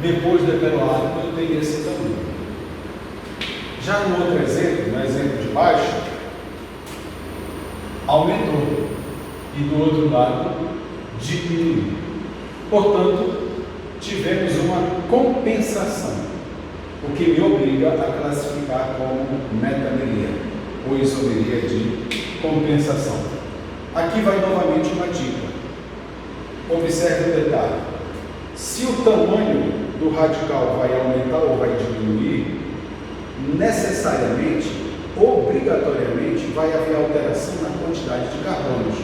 Depois do heteroátomo, eu teria esse tamanho. Já no outro exemplo, no exemplo de baixo, aumentou. E do outro lado, diminuiu. Portanto, tivemos uma compensação, o que me obriga a classificar como metameria, ou isomeria de compensação. Aqui vai novamente uma dica. Observe o detalhe. Se o tamanho do radical vai aumentar ou vai diminuir, necessariamente, obrigatoriamente, vai haver alteração na quantidade de carbonos.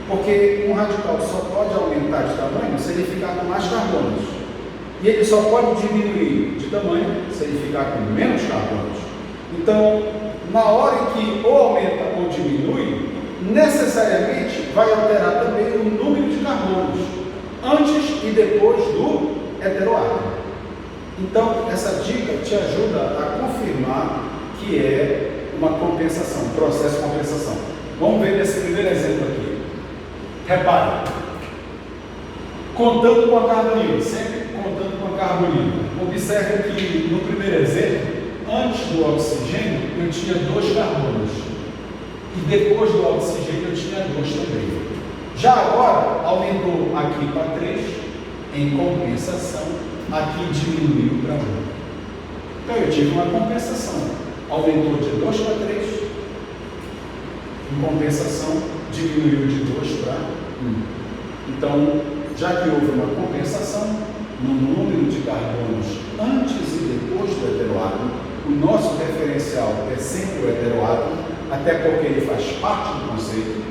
Porque um radical só pode aumentar de tamanho se ele ficar com mais carbonos. E ele só pode diminuir de tamanho se ele ficar com menos carbonos. Então, na hora em que ou aumenta ou diminui, necessariamente vai alterar também o número de carbonos, antes e depois do heteroátomo. Então, essa dica te ajuda a confirmar que é uma compensação, um processo de compensação. Vamos ver nesse primeiro exemplo aqui. Repare, contando com a carbonila, sempre contando com a carbonila. Observe que no primeiro exemplo, antes do oxigênio, eu tinha 2 carbonos. E depois do oxigênio, eu tinha 2 também. Já agora, aumentou aqui para 3, em compensação, aqui diminuiu para 1. Então, eu tive uma compensação. Aumentou de 2 para 3, em compensação, diminuiu de 2 para 1. Então, já que houve uma compensação no número de carbonos antes e depois do heteroátomo, o nosso referencial é sempre o heteroátomo, até porque ele faz parte do conceito.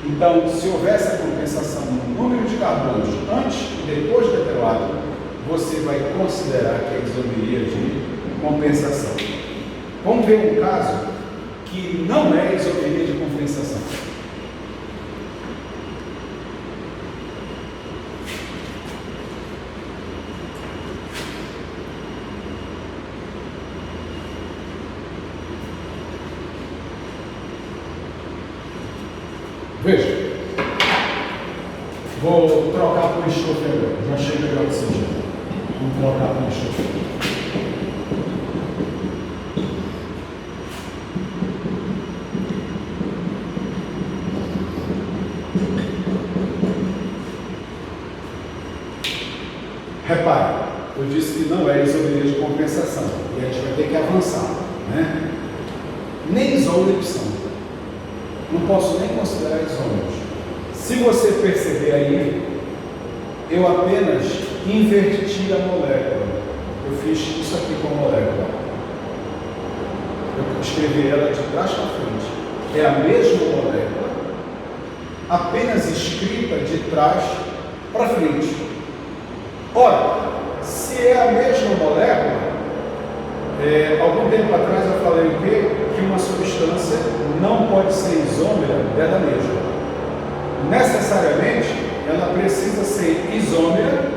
Então, se houver essa compensação no número de carbonos antes e depois do heteroátomo, você vai considerar que é isomeria de compensação. Vamos ver um caso que não é isomeria de compensação. Veja, vou trocar por enxofre agora, já achei melhor que seja. Vamos trocar por enxofre. Repare, eu disse que não é isomeria de compensação, e a gente vai ter que avançar, né? Nem isômeros são. Não posso nem considerar isômeros. Se você perceber aí, eu apenas inverti a molécula. Eu fiz isso aqui com a molécula. Eu escrevi ela de trás para frente. É a mesma molécula, apenas escrita de trás para frente. Ora, se é a mesma molécula, algum tempo atrás eu falei o quê? Que uma substância não pode ser isômera dela mesma. Necessariamente, ela precisa ser isômera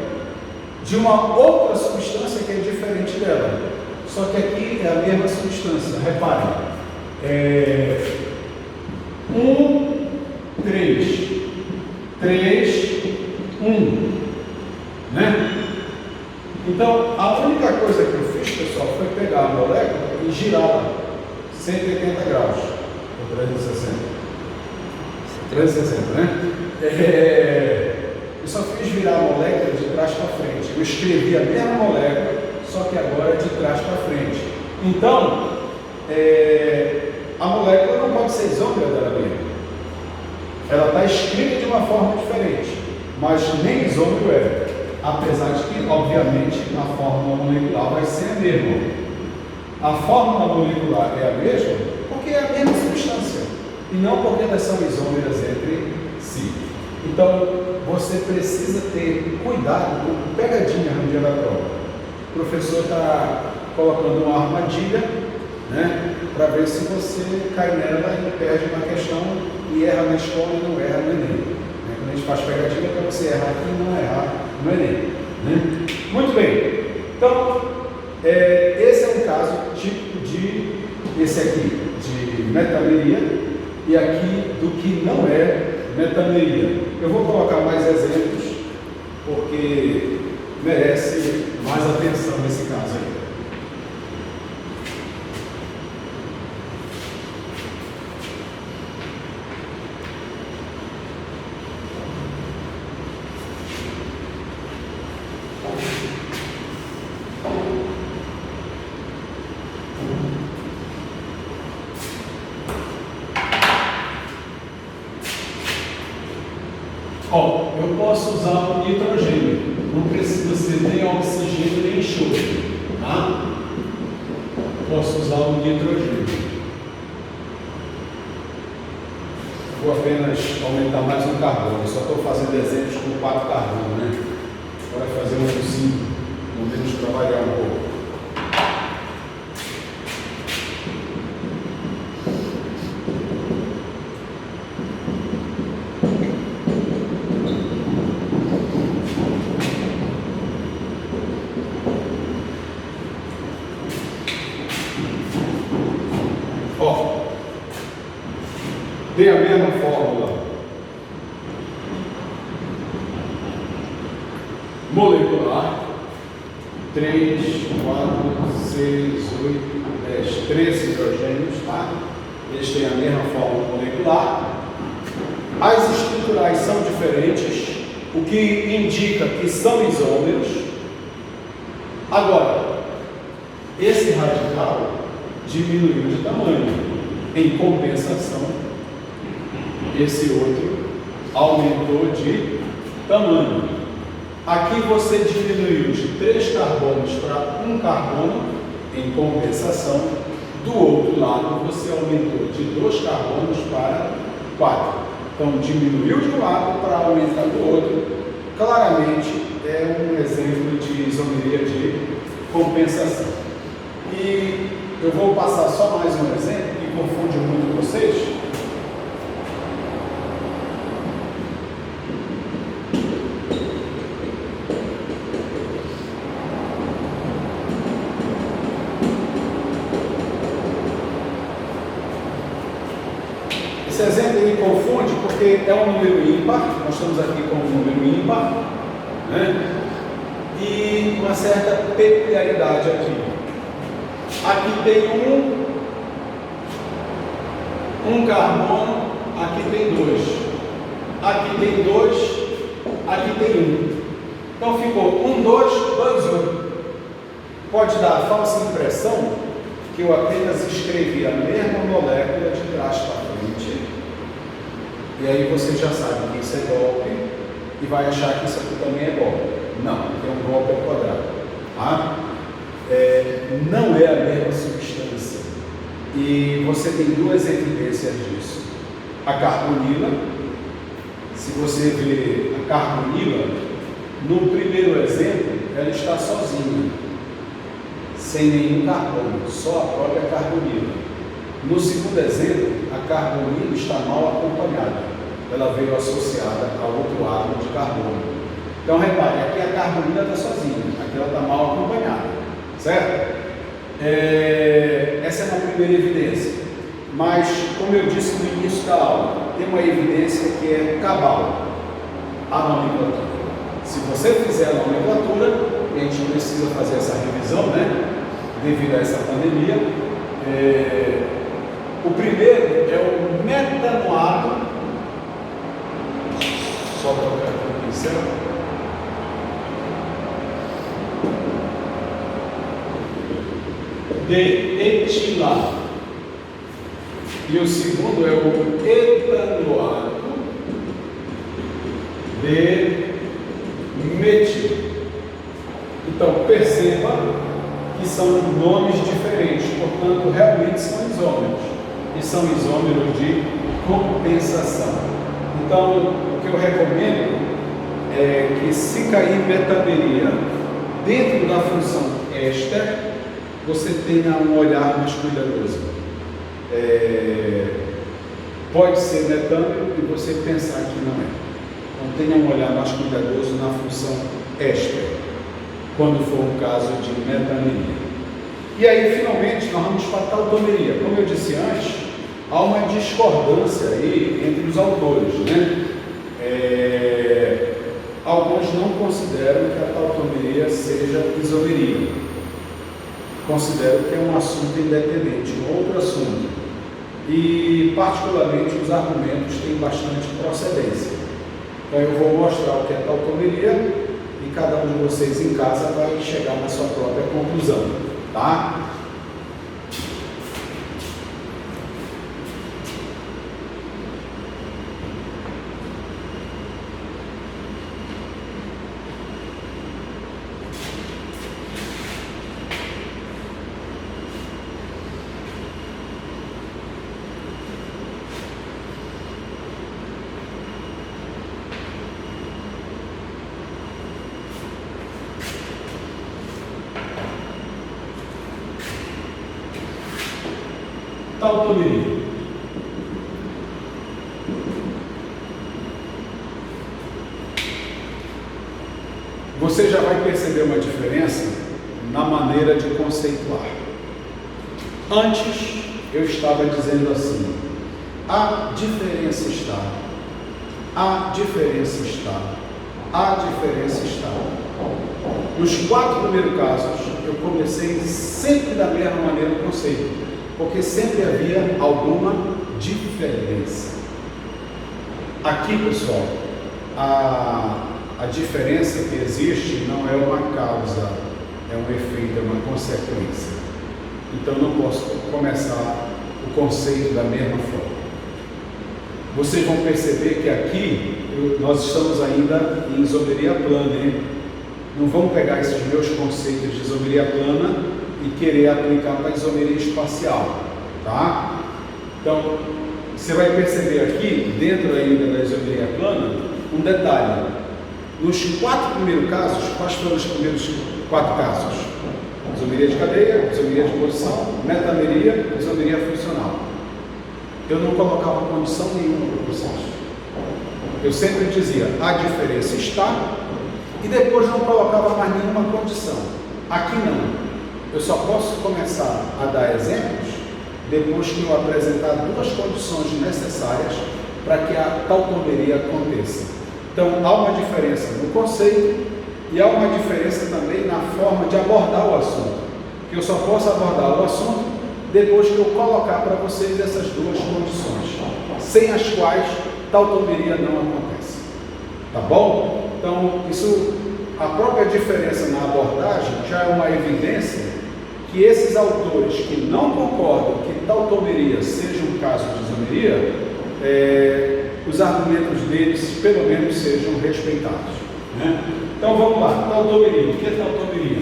de uma outra substância que é diferente dela. Só que aqui é a mesma substância. Reparem. 1, 3, 3, 1. Né? Então, a única coisa que eu fiz, pessoal, foi pegar a molécula e girá-la 180 graus, ou 360. 360, né? Eu só fiz virar a molécula de trás para frente. Eu escrevi a mesma molécula, só que agora de trás para frente. Então, a molécula não pode ser isômera dela mesma. Ela está escrita de uma forma diferente, mas nem isômero é. Apesar de que, obviamente, a fórmula molecular vai ser a mesma. A fórmula molecular é a mesma porque é a mesma substância, e não porque elas são isômeras entre si. Então, você precisa ter cuidado com pegadinha no dia da prova. O professor está colocando uma armadilha, né, para ver se você cai nela e perde uma questão e erra na escola e não erra no Enem. Quando a gente faz pegadinha, para você errar aqui e não errar no Enem. Né? Muito bem. Então, esse é um caso típico esse aqui, de metameria, e aqui do que não é metameria. Eu vou colocar mais exemplos, porque merece mais atenção nesse caso aí. Eu posso usar o nitrogênio, não precisa ser nem oxigênio nem enxofre, tá? Posso usar o nitrogênio. Vou apenas aumentar mais um carbono, só estou fazendo exemplos com 4 carbonos, né? Agora fazer um com 5, pelo menos para variar um pouco. Tem a mesma fórmula molecular: 3, 4, 6, 8, 10, 13 hidrogênios, tá? Eles têm a mesma fórmula molecular. As estruturais são diferentes, o que indica que são isômeros. Agora, esse radical diminuiu de tamanho. Em compensação, esse outro aumentou de tamanho. Aqui você diminuiu de 3 carbonos para 1 carbono. Em compensação, do outro lado você aumentou de 2 carbonos para 4. Então diminuiu de um lado para aumentar do outro. Claramente é um exemplo de isomeria de compensação. E Eu vou passar só mais um exemplo que confunde muito vocês. Esse exemplo ele confunde porque é um número ímpar, nós estamos aqui com um número ímpar, né? E uma certa peculiaridade aqui. Aqui tem um carbono, aqui tem 2. Aqui tem 2, aqui tem 1. Então ficou 1, 2, 2, 1. Pode dar a falsa impressão que eu apenas escrevi a mesma molécula de trás para frente, e aí você já sabe que isso é golpe e vai achar que isso aqui também é golpe. Não, é um golpe ao quadrado. Tá? Não é a mesma substância. E você tem duas evidências disso. A carbonila, se você vê a carbonila, no primeiro exemplo, ela está sozinha, sem nenhum carbono, só a própria carbonila. No segundo exemplo, a carbonila está mal acompanhada, ela veio associada a outro átomo de carbono. Então repare, aqui a carbonila está sozinha, aqui ela está mal acompanhada, certo? Essa é uma primeira evidência, mas como eu disse no início da aula, tem uma evidência que é cabal, a nomenclatura. Se você fizer a nomenclatura, e a gente precisa fazer essa revisão, né? Devido a essa pandemia, o primeiro é o metanoato, só colocar aqui no pincel, de etilato, e o segundo é o etanoato de metilo. Então perceba que são nomes diferentes, portanto realmente são isômeros, e são isômeros de compensação. Então o que eu recomendo é que, se cair metameria dentro da função éster, você tenha um olhar mais cuidadoso. Pode ser metâmero e você pensar que não é. Então tenha um olhar mais cuidadoso na função éster, quando for o caso de metameria. E aí, finalmente, nós vamos para a tautomeria. Como eu disse antes, há uma discordância aí entre os autores, né? Alguns não consideram que a tautomeria seja isomeria. Consideram que é um assunto independente, um outro assunto. E, particularmente, os argumentos têm bastante procedência. Então, eu vou mostrar o que é tautomeria, e cada um de vocês em casa vai chegar na sua própria conclusão, tá? Tautomeria. Você já vai perceber uma diferença na maneira de conceituar. Antes eu estava dizendo assim: a diferença está, a diferença está, a diferença está. Nos 4 primeiros casos eu comecei sempre da mesma maneira o conceito, porque sempre havia alguma diferença. Aqui, pessoal, a diferença que existe não é uma causa, é um efeito, é uma consequência. Então não posso começar o conceito da mesma forma. Vocês vão perceber que aqui nós estamos ainda em isomeria plana, hein? Não vamos pegar esses meus conceitos de isomeria plana e querer aplicar para a isomeria espacial, tá? Então, você vai perceber aqui, dentro ainda da isomeria plana, um detalhe. Nos 4 primeiros casos, quais foram os primeiros 4 casos? Isomeria de cadeia, isomeria de posição, metameria, isomeria funcional. Eu não colocava condição nenhuma para o processo. Eu sempre dizia, a diferença está, e depois não colocava mais nenhuma condição. Aqui não. Eu só posso começar a dar exemplos depois que eu apresentar duas condições necessárias para que a tautomeria aconteça. Então, há uma diferença no conceito e há uma diferença também na forma de abordar o assunto. Que eu só posso abordar o assunto depois que eu colocar para vocês essas duas condições, sem as quais tautomeria não acontece. Tá bom? Então, a própria diferença na abordagem já é uma evidência que esses autores que não concordam que tautomeria seja um caso de isomeria, os argumentos deles pelo menos sejam respeitados, né? Então vamos lá, tautomeria. O que é tautomeria?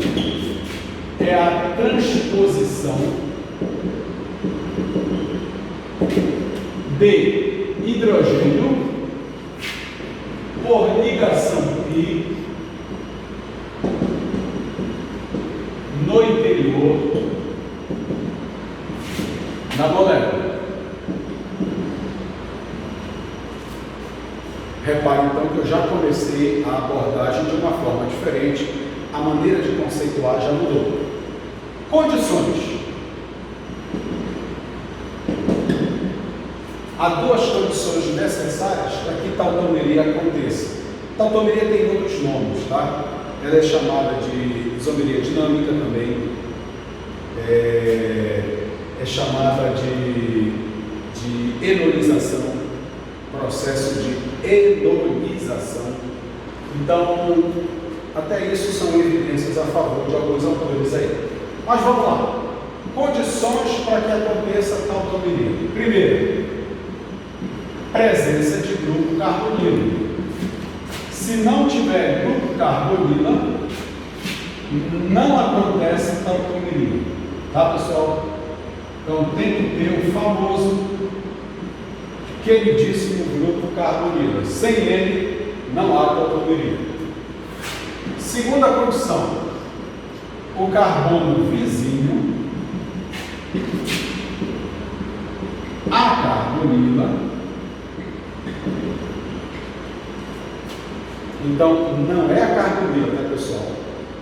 É a transposição de hidrogênio por ligação pi no interior da molécula. Repare então que eu já comecei a abordagem de uma forma diferente, a maneira de conceituar já mudou. Condições. Há duas condições necessárias para que tautomeria aconteça. Tautomeria tem outros nomes, tá? Ela é chamada de isomeria dinâmica também, é chamada de enolização, processo de enolização. Então, até isso são evidências a favor de alguns autores aí. Mas vamos lá. Condições para que aconteça a tautomeria. Primeiro, presença de grupo carbonilo. Se não tiver grupo carbonila, não acontece tautomeria. Tá, pessoal? Então tem que ter o famoso, queridíssimo grupo carbonila. Sem ele, não há tautomeria. Segunda condição, o carbono vizinho, a carbonila. Então, não é a carbonila, tá, pessoal?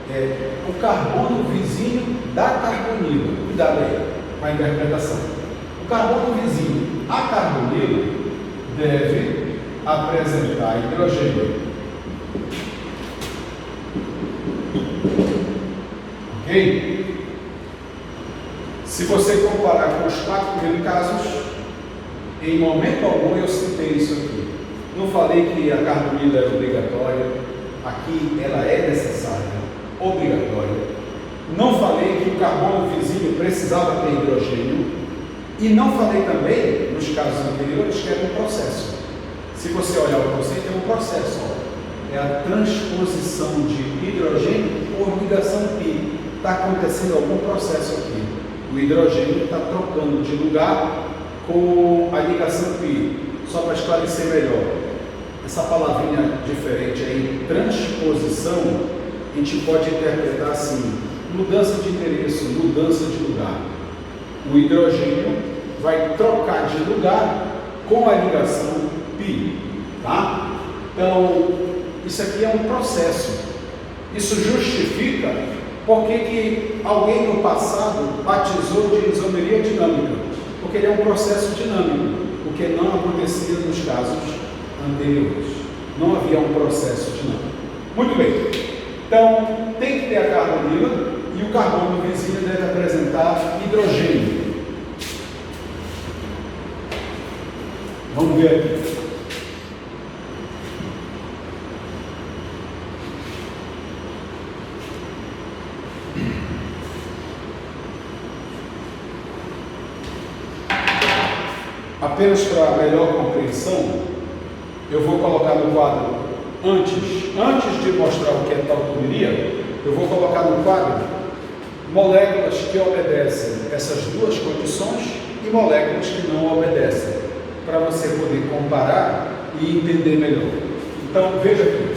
É o carbono vizinho da carbonila. Cuidado aí com a interpretação. O carbono vizinho, a carbonila, deve apresentar hidrogênio. Ok? Se você comparar com os 4 primeiros casos, em momento algum eu citei isso aqui. Não falei que a carbonila é obrigatória, aqui ela é necessária, obrigatória. Não falei que o carbono vizinho precisava ter hidrogênio. E não falei também, nos casos anteriores, que era um processo. Se você olhar o conceito, é um processo. Ó. É a transposição de hidrogênio por ligação pi. Está acontecendo algum processo aqui. O hidrogênio está trocando de lugar com a ligação pi. Só para esclarecer melhor, essa palavrinha diferente aí, transposição, a gente pode interpretar assim: mudança de endereço, mudança de lugar. O hidrogênio vai trocar de lugar com a ligação pi, tá? Então, isso aqui é um processo. Isso justifica porque que alguém no passado batizou de isomeria dinâmica, porque ele é um processo dinâmico, o que não acontecia nos casos anteriores. Não havia um processo dinâmico. Muito bem. Então, tem que ter a carbonila e o carbono vizinho deve apresentar hidrogênio. Vamos ver aqui. Apenas para melhor compreensão, eu vou colocar no quadro, antes de mostrar o que é tautomeria, eu vou colocar no quadro moléculas que obedecem essas duas condições e moléculas que não obedecem, para você poder comparar e entender melhor. Então, veja aqui.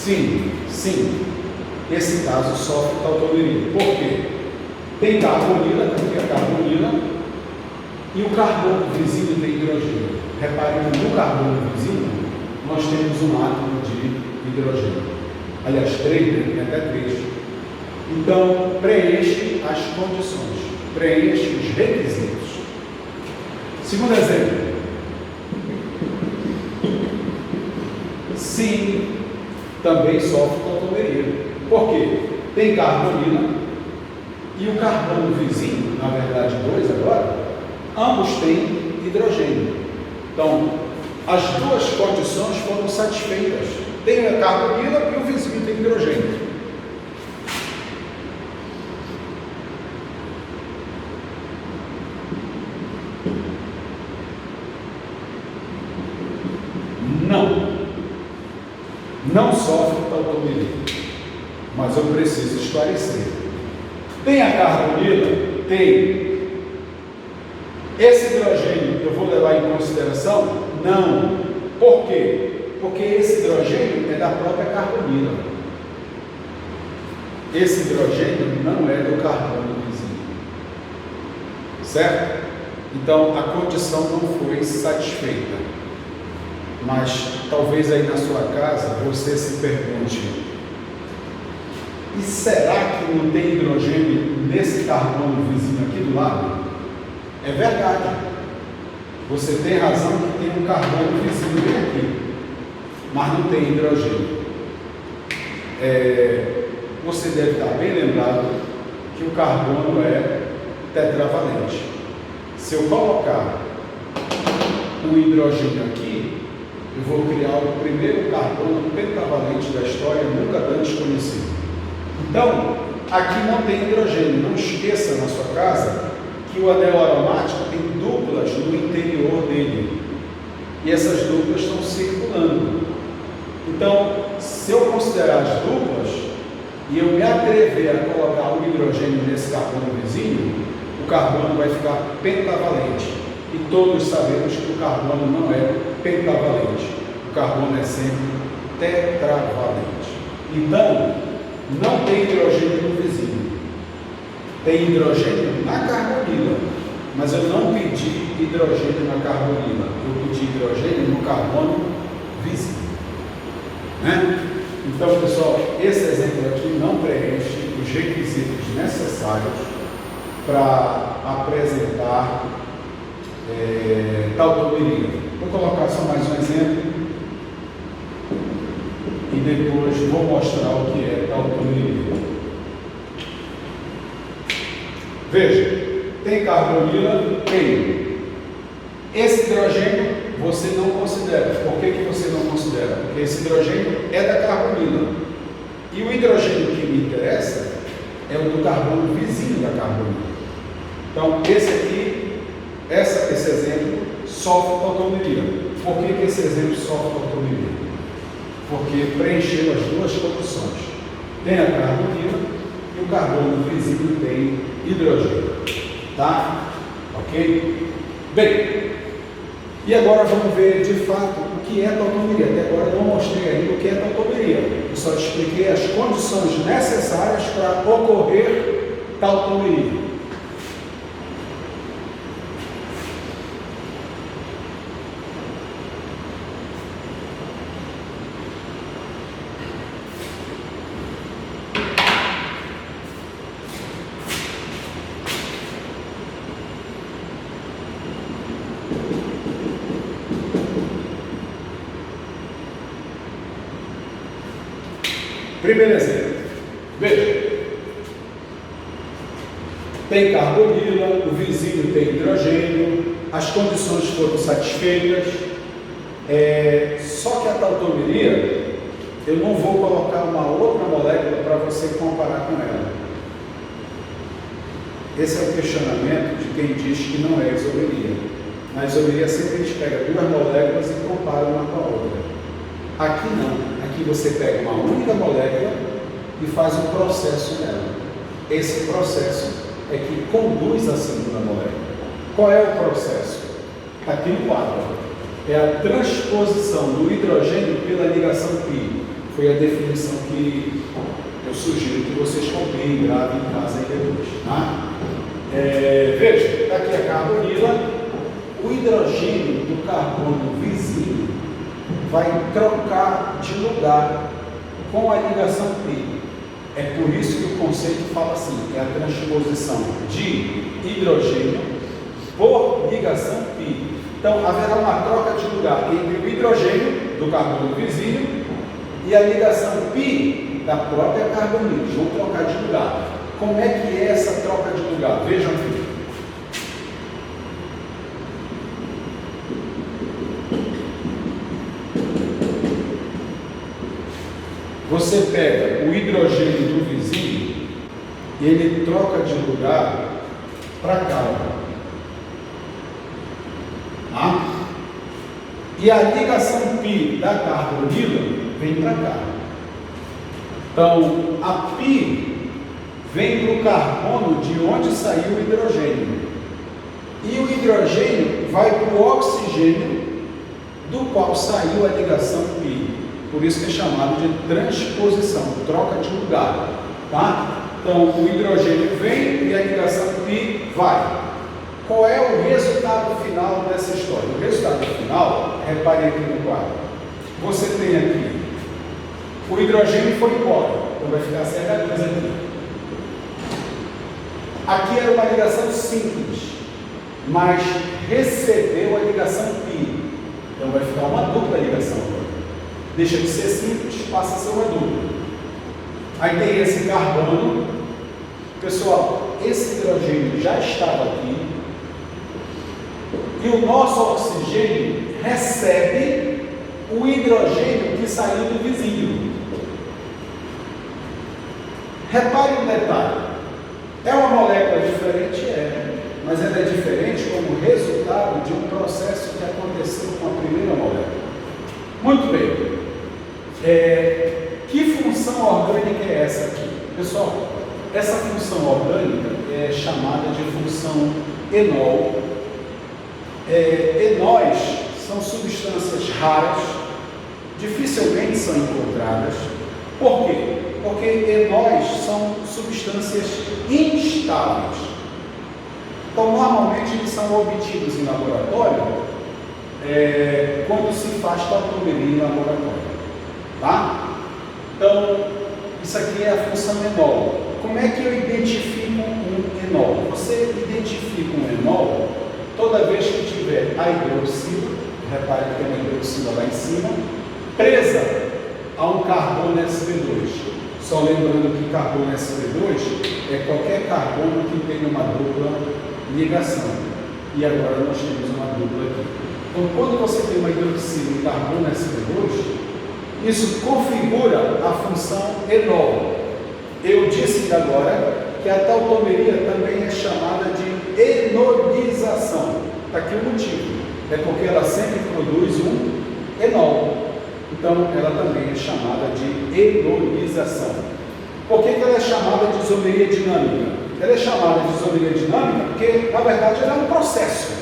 Sim, sim. Esse caso sofre tautomeria. Por quê? Tem carbonila, aqui é carbonila, e o carbono vizinho tem hidrogênio. Reparem que no carbono vizinho nós temos um átomo de hidrogênio. Aliás, 3, né? Tem até 3. Então, preenche as condições, preenche os requisitos. Segundo exemplo. Sim, também sofre tautomeria. Por quê? Tem carbonila e o carbono vizinho, na verdade 2 agora, ambos têm hidrogênio. Então, as duas condições foram satisfeitas. Tem a carbonila e o vizinho tem hidrogênio. Não sofre tautomeria, mas eu preciso esclarecer. Tem a carbonila? Tem. Esse hidrogênio eu vou levar em consideração? Não. Por quê? Porque esse hidrogênio é da própria carbonila. Esse hidrogênio não é do carbono vizinho. Certo? Então a condição não foi satisfeita. Mas talvez aí na sua casa você se pergunte: e será que não tem hidrogênio nesse carbono vizinho aqui do lado? É verdade. Você tem razão que tem um carbono vizinho bem aqui, mas não tem hidrogênio. Você deve estar bem lembrado que o carbono é tetravalente. Se eu colocar um hidrogênio aqui, eu vou criar o primeiro carbono pentavalente da história, nunca antes conhecido. Então, aqui não tem hidrogênio. Não esqueça na sua casa que o anel aromático tem duplas no interior dele. E essas duplas estão circulando. Então, se eu considerar as duplas e eu me atrever a colocar um hidrogênio nesse carbono vizinho, o carbono vai ficar pentavalente. E todos sabemos que o carbono não é pentavalente. O carbono é sempre tetravalente. Então, não tem hidrogênio no vizinho. Tem hidrogênio na carbonila, mas eu não pedi hidrogênio na carbonila. Eu pedi hidrogênio no carbono vizinho. Né? Então, pessoal, esse exemplo aqui não preenche os requisitos necessários para apresentar tautomeria. Vou colocar só mais um exemplo e depois vou mostrar o que é tautomeria. Veja, tem carbonila? Tem. Esse hidrogênio você não considera. Por que você não considera? Porque esse hidrogênio é da carbonila. E o hidrogênio que me interessa é o do carbono vizinho da carbonila. Então, esse exemplo sofre tautomeria. Por que esse exemplo sofre tautomeria? Porque preencheu as duas condições. Tem a carbonila e o carbono vizinho tem hidrogênio. Tá? Ok? Bem, e agora vamos ver de fato o que é tautomeria. Até agora eu não mostrei ainda o que é tautomeria. Eu só expliquei as condições necessárias para ocorrer tautomeria. Primeiro exemplo, veja, tem carbonila, o vizinho tem hidrogênio, as condições foram satisfeitas, só que a tautomeria, eu não vou colocar uma outra molécula para você comparar com ela. Esse é o questionamento de quem diz que não é isomeria. Na isomeria sempre a gente pega duas moléculas e compara uma com a outra. Aqui não. Aqui você pega uma única molécula e faz um processo nela. Esse processo é que conduz a segunda molécula. Qual é o processo? Aqui no quadro. É a transposição do hidrogênio pela ligação pi. Foi a definição que eu sugiro que vocês copiem e gravem em casa aí depois. Tá? Veja, está aqui a carbonila. O hidrogênio do carbono vizinho vai trocar de lugar com a ligação pi. É por isso que o conceito fala assim, é a transposição de hidrogênio por ligação pi. Então, haverá uma troca de lugar entre o hidrogênio do carbono vizinho e a ligação pi da própria carbonila. Eles vão trocar de lugar. Como é que é essa troca de lugar? Vejam aqui. Você pega o hidrogênio do vizinho e ele troca de lugar para cá. Tá? E a ligação pi da carbonila vem para cá. Então, a pi vem para o carbono de onde saiu o hidrogênio. E o hidrogênio vai para o oxigênio do qual saiu a ligação pi. Por isso que é chamado de transposição, troca de lugar. Tá? Então, o hidrogênio vem e a ligação pi vai. Qual é o resultado final dessa história? O resultado final, repare aqui no quadro. Você tem aqui, o hidrogênio foi embora, então vai ficar CH2 aqui. Aqui era uma ligação simples, mas recebeu a ligação pi. Então vai ficar uma dupla ligação agora. Deixa de ser simples, passa a ser uma dupla. Aí tem esse carbono. Pessoal, esse hidrogênio já estava aqui. E o nosso oxigênio recebe o hidrogênio que saiu do vizinho. Repare um detalhe. É uma molécula diferente? É. Mas ela é diferente como resultado de um processo que aconteceu com a primeira molécula. Muito bem. Que função orgânica é essa aqui? Pessoal, essa função orgânica é chamada de função enol. Enóis são substâncias raras, dificilmente são encontradas. Por quê? Porque enóis são substâncias instáveis. Então, normalmente eles são obtidos em laboratório quando se faz tautomeria em laboratório. Tá? Então, isso aqui é a função enol. Como é que eu identifico um enol? Você identifica um enol toda vez que tiver a hidroxila, repare que tem uma hidroxila lá em cima, presa a um carbono Sp2. Só lembrando que carbono Sp2 é qualquer carbono que tenha uma dupla ligação. E agora nós temos uma dupla aqui. Então, quando você tem uma hidroxila e carbono Sp2, isso configura a função enol. Eu disse agora que a tautomeria também é chamada de enolização. Está aqui o motivo. É porque ela sempre produz um enol. Então, ela também é chamada de enolização. Por que ela é chamada de isomeria dinâmica? Ela é chamada de isomeria dinâmica porque, na verdade, ela é um processo.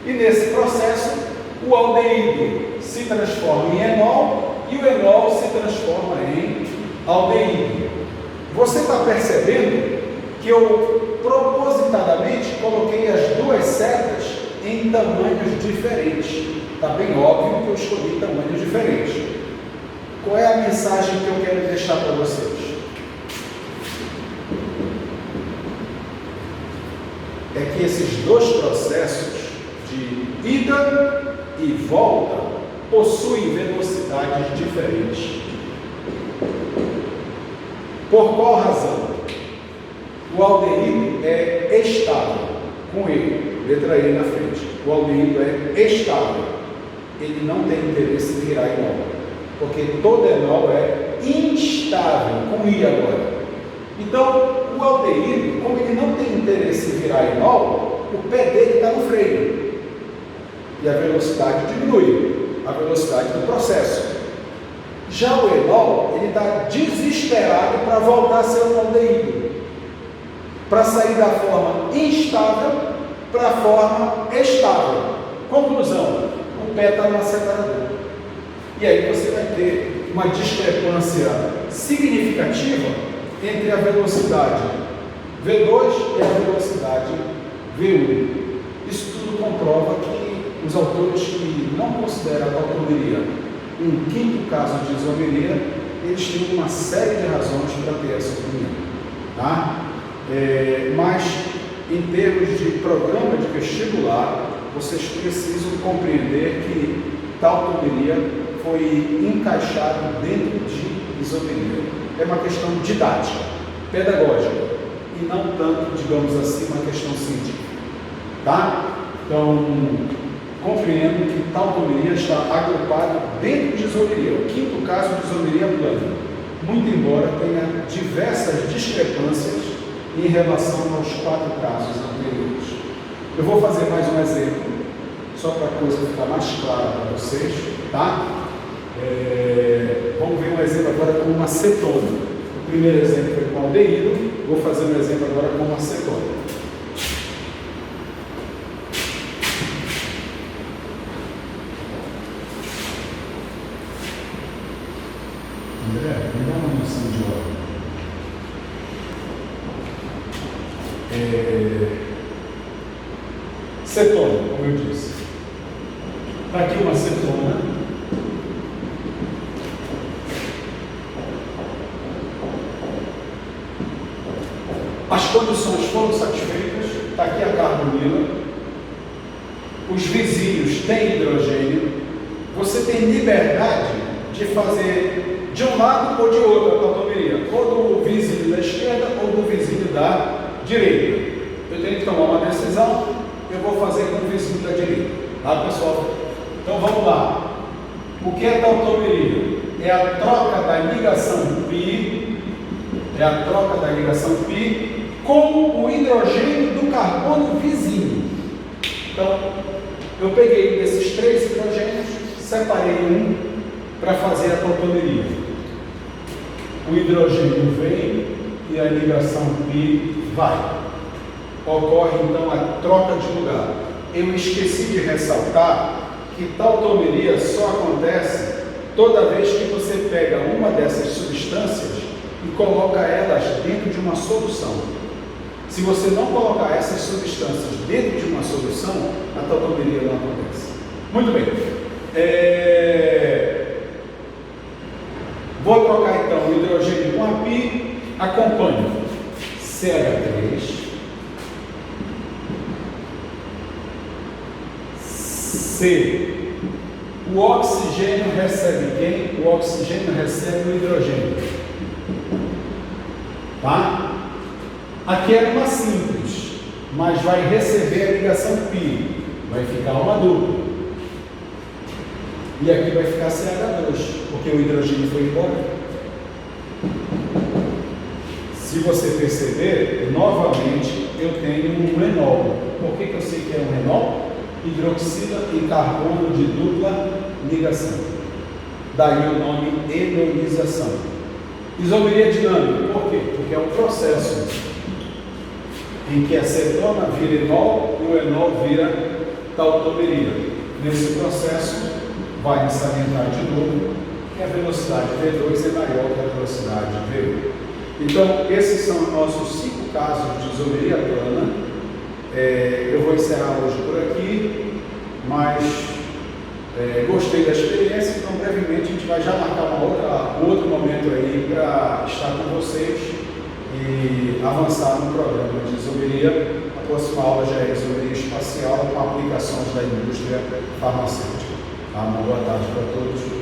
E nesse processo, o aldeído se transforma em enol e o enol se transforma em aldeído. Você está percebendo que eu propositadamente coloquei as duas setas em tamanhos diferentes. Está bem óbvio que eu escolhi tamanhos diferentes. Qual é a mensagem que eu quero deixar para vocês? É que esses dois processos de ida e volta possuem velocidades diferentes. Por qual razão? O aldeído é estável, com E, letra E na frente. O aldeído é estável. Ele não tem interesse em virar enol, porque todo enol é instável, com I agora. Então, o aldeído, como ele não tem interesse em virar enol, o pé dele está no freio. E a velocidade diminui, a velocidade do processo. Já o enol, ele está desesperado para voltar a ser um aldeído, para sair da forma instável para a forma estável. Conclusão, o pé está no acelerador. E aí você vai ter uma discrepância significativa entre a velocidade V2 e a velocidade V1. Isso tudo comprova que os autores que não consideram a tautomeria um quinto caso de isomeria, eles têm uma série de razões para ter essa opinião. Tá? Mas, em termos de programa de vestibular, vocês precisam compreender que tautomeria foi encaixado dentro de isomeria. É uma questão didática, pedagógica, e não tanto, digamos assim, uma questão científica. Tá? Então, compreendo que tautomeria está agrupado dentro de isomeria, o quinto caso de isomeria plana, muito embora tenha diversas discrepâncias em relação aos 4 casos anteriores. Eu vou fazer mais um exemplo, só para a coisa ficar mais clara para vocês, tá? Vamos ver um exemplo agora com uma cetona. O primeiro exemplo foi com aldeído, vou fazer um exemplo agora com uma cetona. André, me dá uma noção de ordem. Cetona, como eu disse. Está aqui uma cetona. As condições foram satisfeitas. Está aqui a carbonila. Os vizinhos têm hidrogênio. Você tem liberdade de fazer de um lado ou de outro a tautomeria, ou do vizinho da esquerda ou do vizinho da direita. Eu tenho que tomar uma decisão, eu vou fazer com o vizinho da direita. Tá, pessoal? Então vamos lá. O que é tautomeria? É a troca da ligação π, com o hidrogênio do carbono vizinho. Então, eu peguei desses 3 hidrogênios, separei um para fazer a tautomeria. O hidrogênio vem e a ligação π vai. Ocorre então a troca de lugar. Eu esqueci de ressaltar que tautomeria só acontece toda vez que você pega uma dessas substâncias e coloca elas dentro de uma solução. Se você não colocar essas substâncias dentro de uma solução, a tautomeria não acontece. Muito bem. Vou trocar então o hidrogênio com a π, acompanho CH3, C. O oxigênio recebe quem? O oxigênio recebe o hidrogênio. Tá? Aqui é uma simples, mas vai receber a ligação π. Vai ficar uma dupla. E aqui vai ficar CH2, porque o hidrogênio foi embora. Se você perceber, novamente eu tenho um enol. Por que eu sei que é um enol? Hidroxila e carbono de dupla ligação. Daí o nome enolização. Isomeria dinâmica, por quê? Porque é um processo em que a cetona vira enol e o enol vira tautomeria. Nesse processo, vai me salientar de novo que a velocidade V2 é maior que a velocidade V1. Então, esses são os nossos 5 casos de isomeria plana. Eu vou encerrar hoje por aqui, mas gostei da experiência, então brevemente a gente vai já marcar um outro momento aí para estar com vocês e avançar no programa de isomeria. A próxima aula já é isomeria espacial com aplicações da indústria farmacêutica. Uma boa tarde para todos.